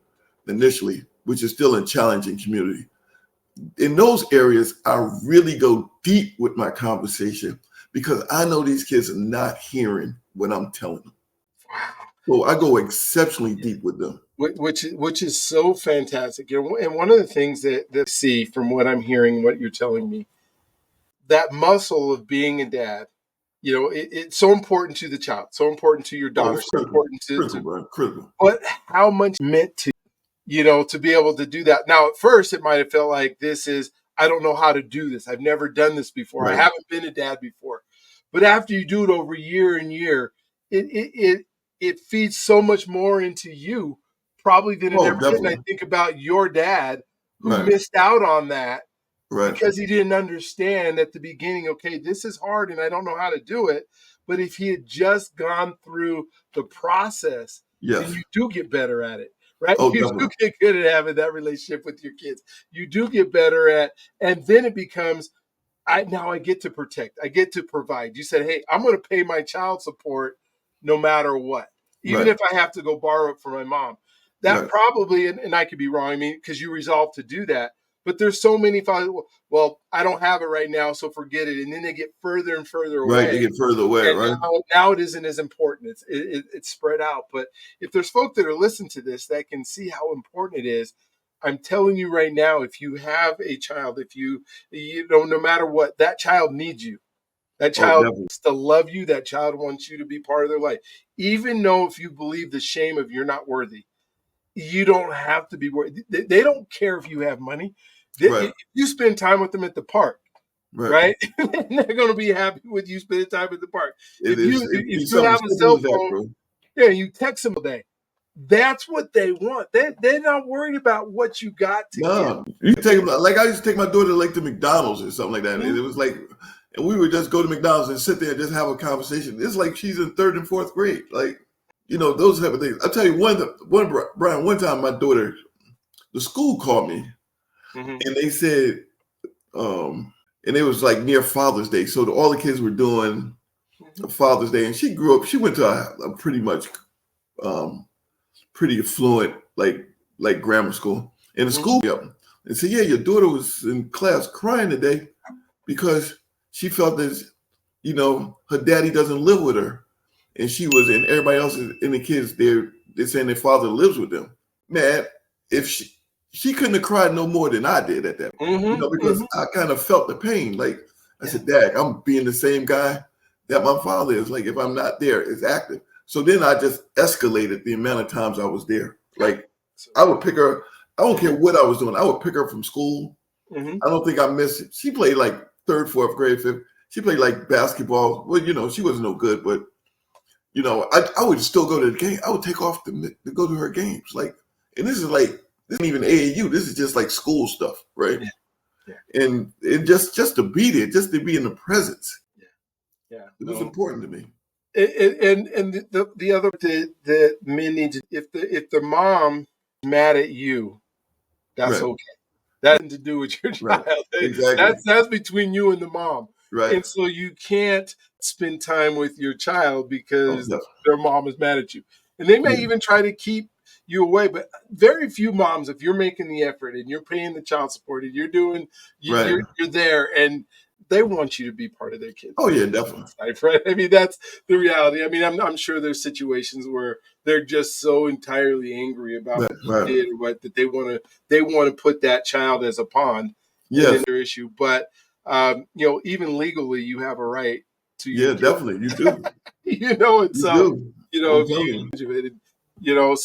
S1: initially, which is still a challenging community. In those areas, I really go deep with my conversation because I know these kids are not hearing what I'm telling them.
S2: Wow.
S1: So I go exceptionally deep with them.
S2: Which is so fantastic. And one of the things that I see from what I'm hearing, what you're telling me, that muscle of being a dad, it's so important to the child, so important to your daughter, so important
S1: critical.
S2: But how much meant to to be able to do that. Now, at first, it might have felt like I don't know how to do this. I've never done this before. Right. I haven't been a dad before. But after you do it over year and year, it feeds so much more into you probably than it ever did. And I think about your dad who missed out on that because he didn't understand at the beginning, okay, this is hard and I don't know how to do it. But if he had just gone through the process, then you do get better at it. Right?
S1: Oh,
S2: you do get good at having that relationship with your kids. You do get better at, and then it becomes, now I get to protect. I get to provide. You said, hey, I'm going to pay my child support no matter what, even if I have to go borrow it from my mom. That probably, and I could be wrong, I mean, because you resolve to do that. But there's so many fathers, well, I don't have it right now, so forget it. And then they get further and further away.
S1: Right, they get further away,
S2: right? Now it isn't as important. It's spread out. But if there's folk that are listening to this that can see how important it is, I'm telling you right now, if you have a child, if you no matter what, that child needs you. That child wants to love you. That child wants you to be part of their life. Even though if you believe the shame of you're not worthy, you don't have to be worried. They don't care if you have money. If you spend time with them at the park, right? They're going to be happy with you spending time at the park. If you have a cell phone, you text them all day. That's what they want. They're not worried about what you got to give.
S1: You take them, like I used to take my daughter like to McDonald's or something like that. Mm-hmm. And it was like, and we would just go to McDonald's and sit there and just have a conversation. It's like she's in 3rd and 4th grade. Like, those type of things. I'll tell you Brian, one time my daughter, the school called me and they said, and it was like near Father's Day. So all the kids were doing Father's Day, and she grew up. She went to a pretty much pretty affluent like grammar school. And the school and said, yeah, your daughter was in class crying today because she felt as her daddy doesn't live with her, and and everybody else in the kids they're saying their father lives with them. Man, if she couldn't have cried no more than I did at that, because I kind of felt the pain. Like I said, Dad, I'm being the same guy that my father is. Like if I'm not there, it's active. So then I just escalated the amount of times I was there. Like I would pick her. I don't care what I was doing. I would pick her from school. I don't think I missed it. She played like third, fourth grade, fifth. She played like basketball. Well, she wasn't no good, but I would still go to the game. I would take off to go to her games. Like, and this isn't even AAU. This is just like school stuff, right? Yeah. And it just to be there, just to be in the presence. Yeah. It was important to me.
S2: And the other that men need to, if the mom is mad at you, that's okay. That has to do with your child.
S1: Right. Exactly.
S2: That's between you and the mom.
S1: Right.
S2: And so you can't spend time with your child because their mom is mad at you. And they may even try to keep you away, but very few moms, if you're making the effort and you're paying the child support and you're there, and they want you to be part of their kids.
S1: Oh yeah, definitely.
S2: Life, right? I mean, that's the reality. I mean, I'm sure there's situations where they're just so entirely angry about what you did or what that they want to put that child as a pawn in their issue. But even legally, you have a right to.
S1: Yeah, definitely, you do.
S2: It's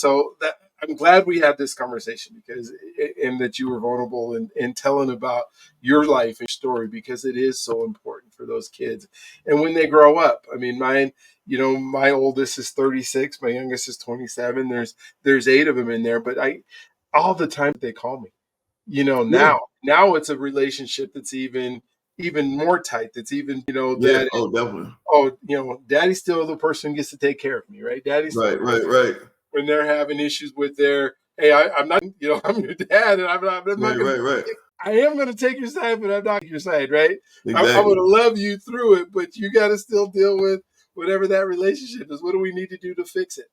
S2: so that I'm glad we had this conversation and that you were vulnerable and telling about your life and story, because it is so important for those kids. And when they grow up, I mean, mine, my oldest is 36, my youngest is 27. There's 8 of them in there, but all the time they call me, now it's a relationship that's even more tight. That's even, that,
S1: definitely.
S2: Daddy's still the person who gets to take care of me, right? Daddy's
S1: right.
S2: When they're having issues with I'm not, I'm your dad, and I'm not
S1: right.
S2: I am going to take your side, but I'm not your side, right?
S1: Exactly.
S2: I'm going to love you through it, but you got to still deal with whatever that relationship is. What do we need to do to fix it?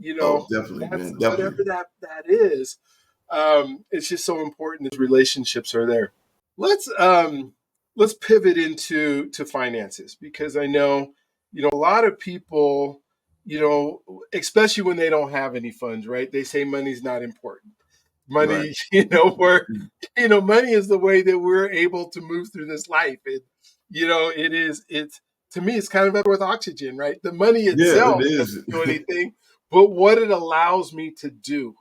S1: Definitely, man. Definitely.
S2: Whatever that is. It's just so important that relationships are there. Let's pivot into finances, because I know, a lot of people, especially when they don't have any funds, right? They say money's not important. Money, money is the way that we're able to move through this life. It's to me, it's kind of with oxygen, right? The money itself doesn't do anything, but what it allows me to do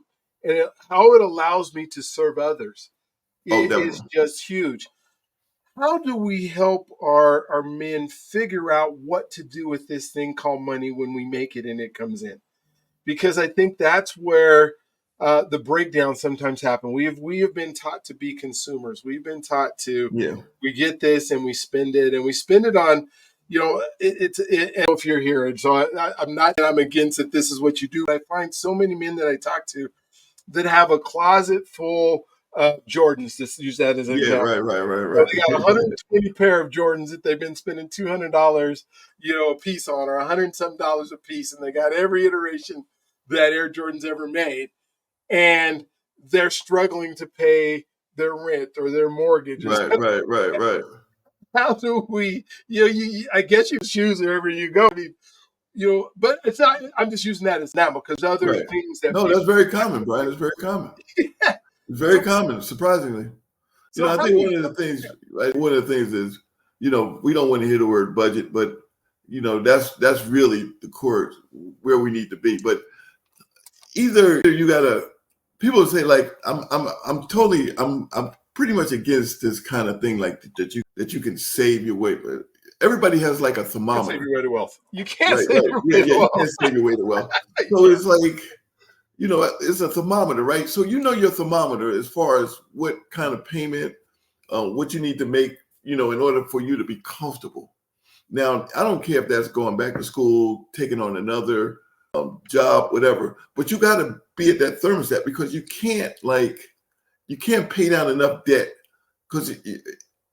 S2: and how it allows me to serve others is just huge. How do we help our men figure out what to do with this thing called money when we make it and it comes in? Because I think that's where the breakdown sometimes happen. We have been taught to be consumers. We've been taught to we get this and we spend it on. If you're here, and so I'm against it. This is what you do. But I find so many men that I talk to that have a closet full Jordans. Just use that as an example.
S1: Right.
S2: They got 120 pair of Jordans that they've been spending $200, a piece on, or $100 some dollars a piece, and they got every iteration that Air Jordan's ever made, and they're struggling to pay their rent or their mortgage.
S1: Right.
S2: How do we? I guess you shoes wherever you go. I mean, but it's not. I'm just using that as an example because other things that.
S1: No, that's very common, Brian. It's very common. It's very common, surprisingly. I think one of the things is, we don't want to hear the word budget, but that's really the core where we need to be. But either you gotta, people say like, I'm pretty much against this kind of thing like that you can save your way, but everybody has like a thermometer.
S2: Save your way to wealth. You can't save your way to wealth.
S1: You can't save your way to wealth. So it's like, it's a thermometer, right? So your thermometer as far as what kind of payment, what you need to make, in order for you to be comfortable. Now, I don't care if that's going back to school, taking on another job, whatever, but you got to be at that thermostat because you can't pay down enough debt because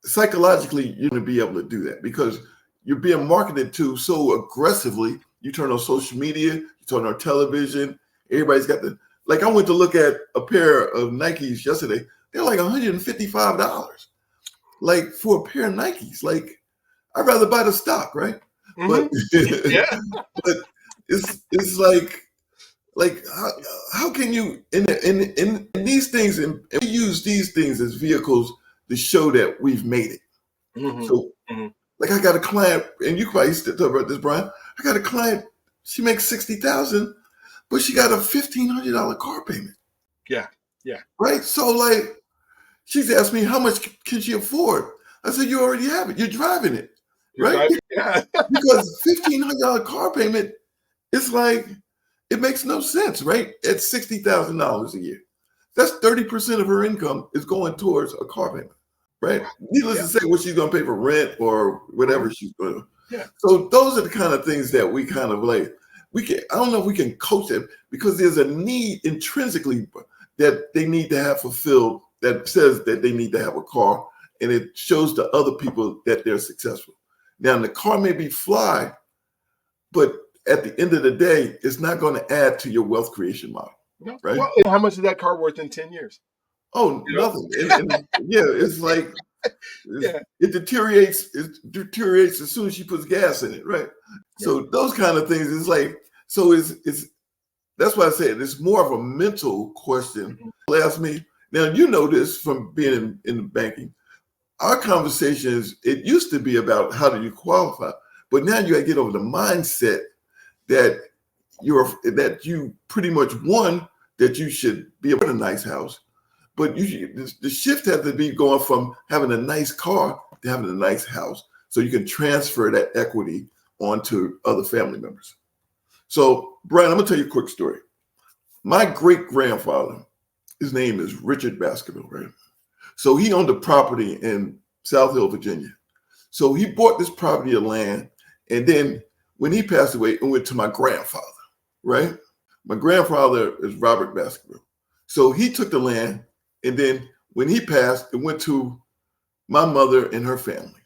S1: psychologically, you're going to be able to do that because you're being marketed to so aggressively. You turn on social media, you turn on television. Everybody's got like I went to look at a pair of Nikes yesterday. They're like $155, like for a pair of Nikes. Like I'd rather buy the stock, right?
S2: Mm-hmm.
S1: But
S2: Yeah.
S1: but it's like how can you in these things and we use these things as vehicles to show that we've made it.
S2: Mm-hmm.
S1: So
S2: Mm-hmm.
S1: like I got a client, and you probably used to talk about this, Brian. I got a client, she makes $60,000, but she got a $1,500 car payment.
S2: Yeah. Yeah.
S1: Right? So like she's asked me how much can she afford? I said, you already have it. You're driving it.
S2: You're
S1: Right?
S2: driving, yeah.
S1: Because $1,500 car payment, it's like it makes no sense, right? At $60,000 a year. That's 30% of her income is going towards a car payment, right? Needless to say, what she's going to pay for rent or whatever she's going to.
S2: Yeah.
S1: So those are the kind of things that we kind of like. I don't know if we can coach them because there's a need intrinsically that they need to have fulfilled that says that they need to have a car, and it shows to other people that they're successful. Now, the car may be fly, but at the end of the day, it's not going to add to your wealth creation model.
S2: No.
S1: Right?
S2: Well, how much is that car worth in 10 years?
S1: Oh, nothing. And yeah, it's like it deteriorates. It deteriorates as soon as she puts gas in it, right? Yeah. So those kind of things. It's like it's that's why I said it's more of a mental question. People ask me now. You know this from being in banking. Our conversations. It used to be about how do you qualify, but now you got to get over the mindset that you pretty much won, that you should be able to a nice house, but the shift has to be going from having a nice car to having a nice house, so you can transfer that equity onto other family members. So, Brian, I'm gonna tell you a quick story. My great grandfather, his name is Richard Baskerville, right? So he owned a property in South Hill, Virginia. So he bought this property of land, and then when he passed away, it went to my grandfather. Right? My grandfather is Robert Baskerville. So he took the land, and then when he passed, it went to my mother and her family.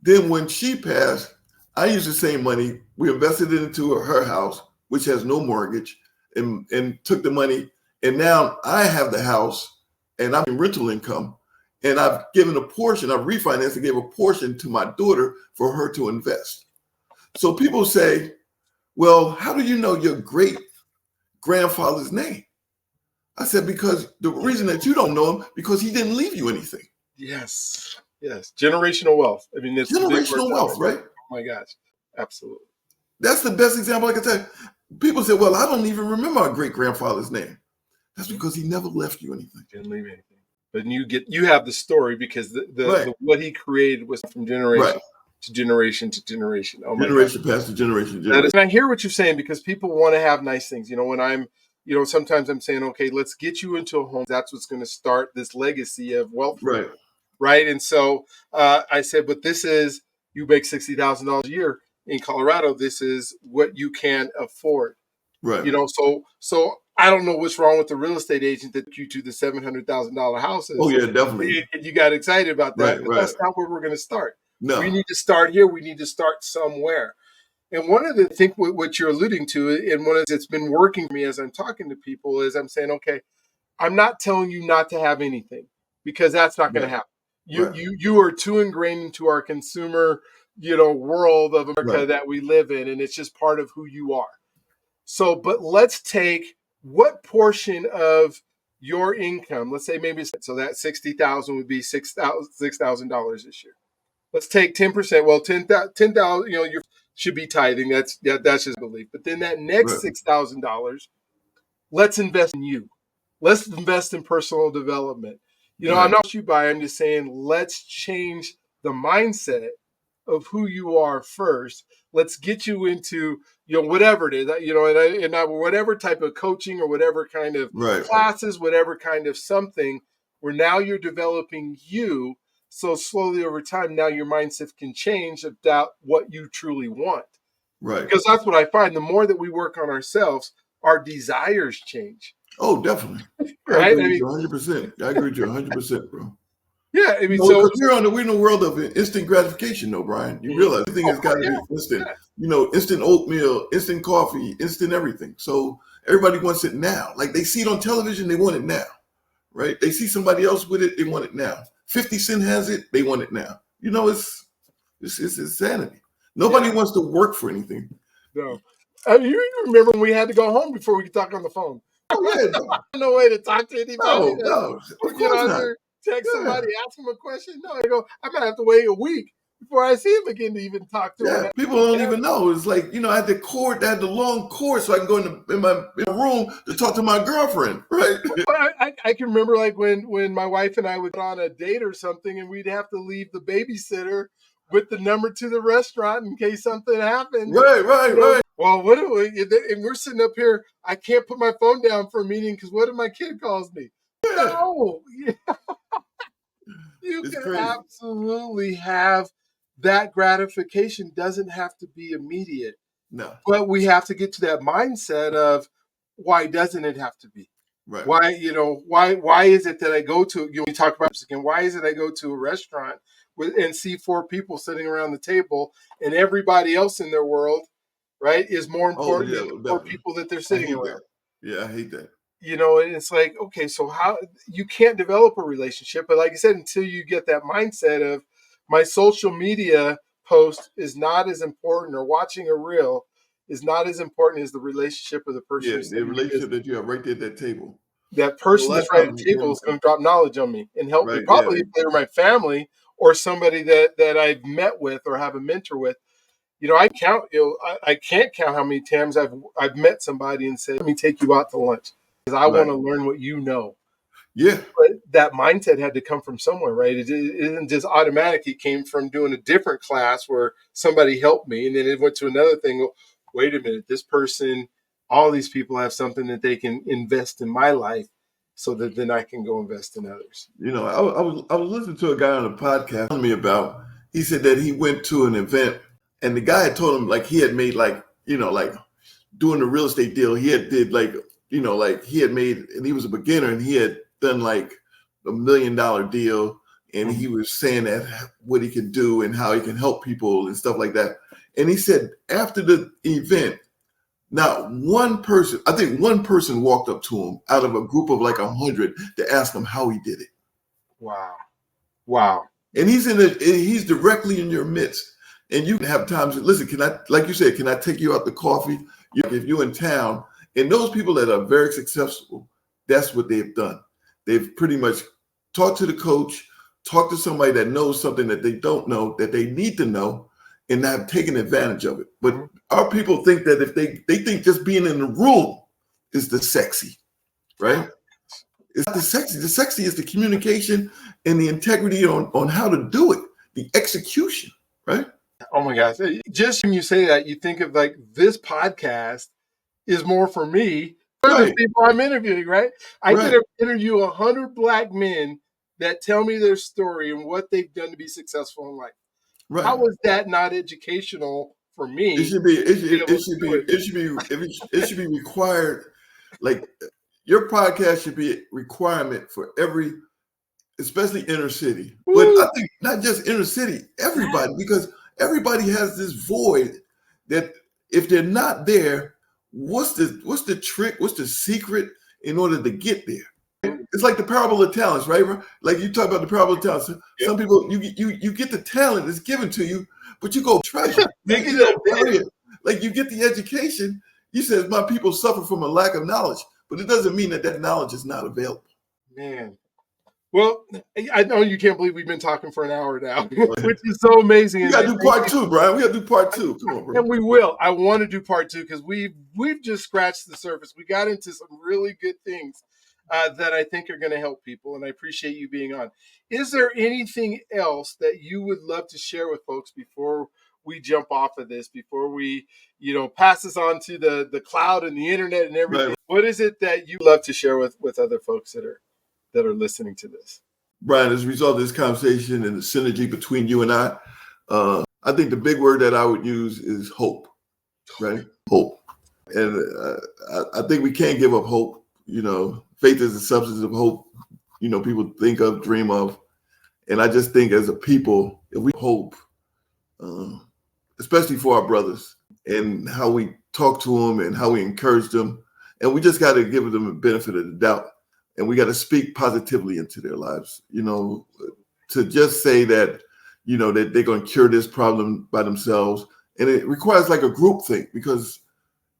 S1: Then when she passed, I used the same money. We invested it into her house, which has no mortgage, and took the money. And now I have the house, and I'm in rental income, and I've given a portion, I've refinanced and gave a portion to my daughter for her to invest. So people say, well, how do you know your great grandfather's name? I said, because the reason that you don't know him, because he didn't leave you anything.
S2: Yes. Generational wealth. I mean, it's
S1: generational wealth, right?
S2: Oh my gosh. Absolutely.
S1: That's the best example I can tell you. People say, well, I don't even remember our great grandfather's name. That's because he never left you anything.
S2: Didn't leave anything. But you have the story because the what he created was from generation to generation to generation. Oh my
S1: generation past to generation.
S2: And I hear what you're saying, because people want to have nice things. When I'm, sometimes I'm saying, okay, let's get you into a home. That's what's going to start this legacy of wealth. Right. And so I said, but this is, you make $60,000 a year in Colorado. This is what you can afford.
S1: Right.
S2: So I don't know what's wrong with the real estate agent that took you to the $700,000 houses.
S1: Oh yeah, definitely.
S2: And you got excited about that.
S1: Right,
S2: but that's not where we're going to start.
S1: No.
S2: We need to start here. We need to start somewhere. And one of the things what you're alluding to, and one of it's been working for me as I'm talking to people, is I'm saying, okay, I'm not telling you not to have anything, because that's not going to happen. You are too ingrained into our consumer, world of America that we live in, and it's just part of who you are. So, but let's take what portion of your income, let's say maybe, so that $60,000 would be $6,000 this year. Let's take 10%. Well, 10,000, you should be tithing. That's just belief. But then that next $6,000, let's invest in you. Let's invest in personal development. I'm not you by. I'm just saying, let's change the mindset of who you are first. Let's get you into, whatever it is, and whatever type of coaching or whatever kind of classes, whatever kind of something, where now you're developing you. So slowly over time, now your mindset can change about what you truly want. Right. Because that's what I find. The more that we work on ourselves, our desires change.
S1: Oh, definitely. I agree with you 100%. I agree with you 100%, bro.
S2: Yeah, I mean,
S1: No,
S2: so
S1: because we're in a world of instant gratification, though, Brian. You realize everything has got to
S2: yeah,
S1: be instant.
S2: yeah.
S1: Instant oatmeal, instant coffee, instant everything. So everybody wants it now. Like they see it on television, they want it now, right? They see somebody else with it, they want it now. 50 Cent has it, they want it now. It's insanity. Nobody
S2: Yeah.
S1: wants to work for anything.
S2: No. You remember when we had to go home before we could talk on the phone?
S1: Oh yeah, no,
S2: No way to talk to anybody.
S1: no, of
S2: Get
S1: course
S2: on
S1: not.
S2: there, text
S1: Yeah.
S2: somebody, ask them a question. No, I go, I might have to wait a week before I see him again to even talk to him.
S1: Yeah, people don't even know. It's like, I had the long cord so I can go in my room to talk to my girlfriend, right?
S2: I can remember like when my wife and I would go on a date or something, and we'd have to leave the babysitter with the number to the restaurant in case something happened.
S1: Right.
S2: Well, what do we? And we're sitting up here. I can't put my phone down for a meeting because what if my kid calls me?
S1: Yeah,
S2: No, you
S1: it's
S2: can
S1: crazy.
S2: absolutely have that gratification. Doesn't have to be immediate,
S1: No,
S2: but we have to get to that mindset of why doesn't it have to be?
S1: right.
S2: Why is it that I go to, we talk about this again, why is it I go to a restaurant and see four people sitting around the table and everybody else in their world, right, is more
S1: Oh
S2: important
S1: yeah,
S2: than the four
S1: definitely.
S2: people that they're
S1: I
S2: sitting
S1: hate
S2: around?
S1: that. Yeah, I hate that.
S2: And it's like, okay, so how you can't develop a relationship, but like I said, until you get that mindset of my social media post is not as important, or watching a reel is not as important as the relationship of the person
S1: Yeah,
S2: who's
S1: the
S2: sitting, because
S1: relationship that you have right there at that table.
S2: that
S1: And a
S2: person
S1: lot of
S2: that's right at
S1: times,
S2: the table is going to drop knowledge on me and help me.
S1: right, yeah,
S2: Probably if they're my family or somebody that I've met with or have a mentor with. I can't count how many times I've met somebody and said, "Let me take you out to lunch because I want
S1: right.
S2: to learn what you know."
S1: Yeah,
S2: But that mindset had to come from somewhere, right? It isn't just automatic. It came from doing a different class where somebody helped me, and then it went to another thing. Well, wait a minute, this person, all these people have something that they can invest in my life, so that then I can go invest in others.
S1: I was listening to a guy on a podcast telling me about. He said that he went to an event, and the guy had told him like he had made like doing the real estate deal. He had did like he had made, and he was a beginner, and he had done like $1 million deal, and he was saying that what he could do and how he can help people and stuff like that. And he said after the event, not one person, I think one person walked up to him out of a group of like 100 to ask him how he did it.
S2: Wow, wow.
S1: And he's directly in your midst. And you can have times, listen, like you said, can I take you out to coffee? If you're in town, and those people that are very successful, that's what they've done. They've pretty much talked to the coach, talked to somebody that knows something that they don't know, that they need to know, and have taken advantage of it. But our people think that if they think just being in the room is the sexy, right? It's not the sexy. The sexy is the communication and the integrity on how to do it, the execution, right?
S2: Oh my gosh! Just when you say that, you think of like this podcast is more for me for the
S1: Right,
S2: people I'm interviewing, right? I get
S1: right,
S2: to interview 100 black men that tell me their story and what they've done to be successful in life.
S1: right.
S2: How is that not educational for
S1: It
S2: me
S1: should be it
S2: to be
S1: should,
S2: able
S1: it
S2: to
S1: should
S2: do
S1: be
S2: it?
S1: it should be required. Like your podcast should be a requirement for every, especially inner city. But I
S2: Woo!
S1: think not just inner city, everybody, because everybody has this void that if they're not there, what's the trick? What's the secret in order to get there? It's like the parable of talents, right? Like you talk about the parable of talents.
S2: Yep.
S1: Some people you get the talent that's given to you, but you go treasure, right?
S2: Dig
S1: You
S2: it up,
S1: go bury it. Like you get the education. You said my people suffer from a lack of knowledge, but it doesn't mean that knowledge is not available.
S2: man. Well, I know you can't believe we've been talking for an hour now, which is so amazing.
S1: We
S2: And
S1: gotta do part two, Brian. We gotta do part two. Come on, bro.
S2: we will. I want to do part two because we've just scratched the surface. We got into some really good things that I think are going to help people, and I appreciate you being on. Is there anything else that you would love to share with folks before we jump off of this? Before we, pass this on to the cloud and the internet and everything?
S1: Right.
S2: What is it that you love to share with other folks that are listening to this?
S1: Brian, as a result of this conversation and the synergy between you and I think the big word that I would use is hope, right? Hope. And I think we can't give up hope. Faith is the substance of hope. People think of, dream of. And I just think as a people, if we hope, um, especially for our brothers, and how we talk to them and how we encourage them, and we just got to give them the benefit of the doubt, and we got to speak positively into their lives. To just say that, that they're going to cure this problem by themselves, and it requires like a group thing because,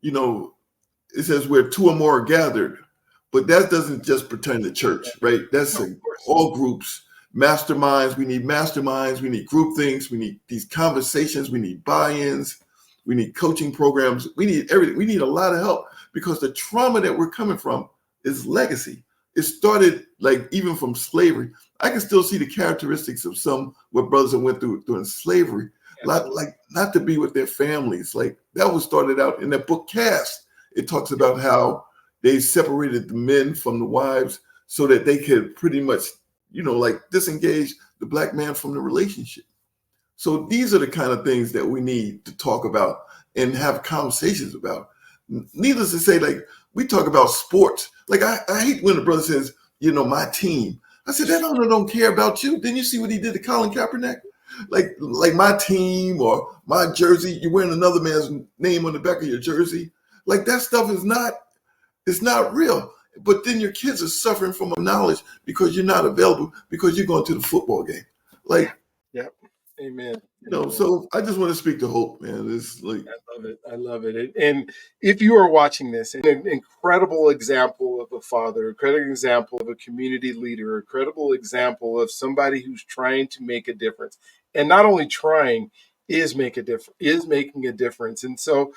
S1: you know, it says where two or more are gathered, but that doesn't just pertain to church, right? That's
S2: No, of course.
S1: all groups, masterminds. We need masterminds. We need group things. We need these conversations. We need buy-ins. We need coaching programs. We need everything. We need a lot of help because the trauma that we're coming from is legacy. It started like even from slavery. I can still see the characteristics of some what brothers that went through during slavery, like not to be with their families. Like that was started out in that book Cast. It talks about how they separated the men from the wives so that they could pretty much, like disengage the black man from the relationship. So these are the kind of things that we need to talk about and have conversations about. Needless to say, like we talk about sports. Like I hate when the brother says, my team. I said, that owner don't care about you. Didn't you see what he did to Colin Kaepernick? Like my team or my jersey, you're wearing another man's name on the back of your jersey. Like that stuff it's not real. But then your kids are suffering from knowledge because you're not available because you're going to the football game. Like,
S2: Yep. Amen.
S1: So I just want to speak to hope, man. It's like
S2: I love it. I love it. And if you are watching this, an incredible example of a father, a credible example of a community leader, a credible example of somebody who's trying to make a difference, and not only trying is making a difference. And so,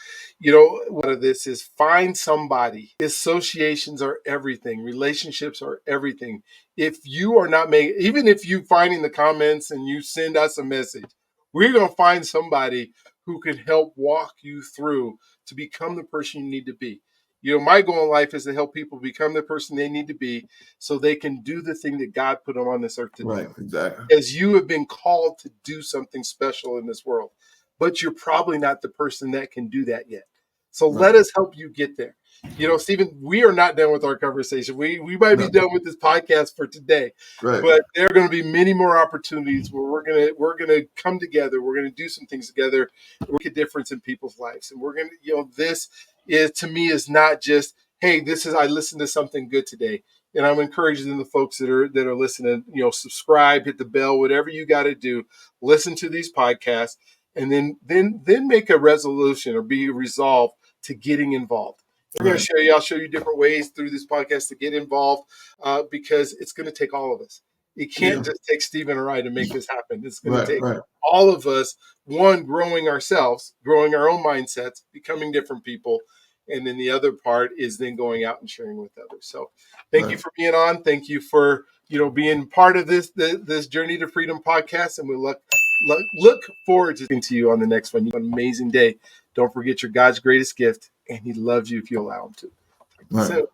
S2: what of this is find somebody. Associations are everything. Relationships are everything. If you are not making, even if you find in the comments and you send us a message, we're going to find somebody who can help walk you through to become the person you need to be. My goal in life is to help people become the person they need to be so they can do the thing that God put them on this earth to do.
S1: right, exactly.
S2: As you have been called to do something special in this world, but you're probably not the person that can do that yet. So
S1: Right.
S2: let us help you get there. Stephen, we are not done with our conversation. We might be done with this podcast for today,
S1: Right.
S2: but there are going to be many more opportunities where we're gonna come together. We're gonna do some things together, make a difference in people's lives, and we're gonna, this is to me is not just, hey, I listened to something good today. And I'm encouraging the folks that are listening, subscribe, hit the bell, whatever you got to do, listen to these podcasts, and then make a resolution or be resolved to getting involved. We're going to show you. I'll show you different ways through this podcast to get involved because it's going to take all of us. It can't just take Stephen or I to make this happen. It's going to take all of us, one, growing ourselves, growing our own mindsets, becoming different people. And then the other part is then going out and sharing with others. So thank you for being on. Thank you for, being part of this Journey to Freedom podcast. And we look forward to speaking to you on the next one. You have an amazing day. Don't forget you're God's greatest gift, and he loves you if you allow him to.
S1: Right.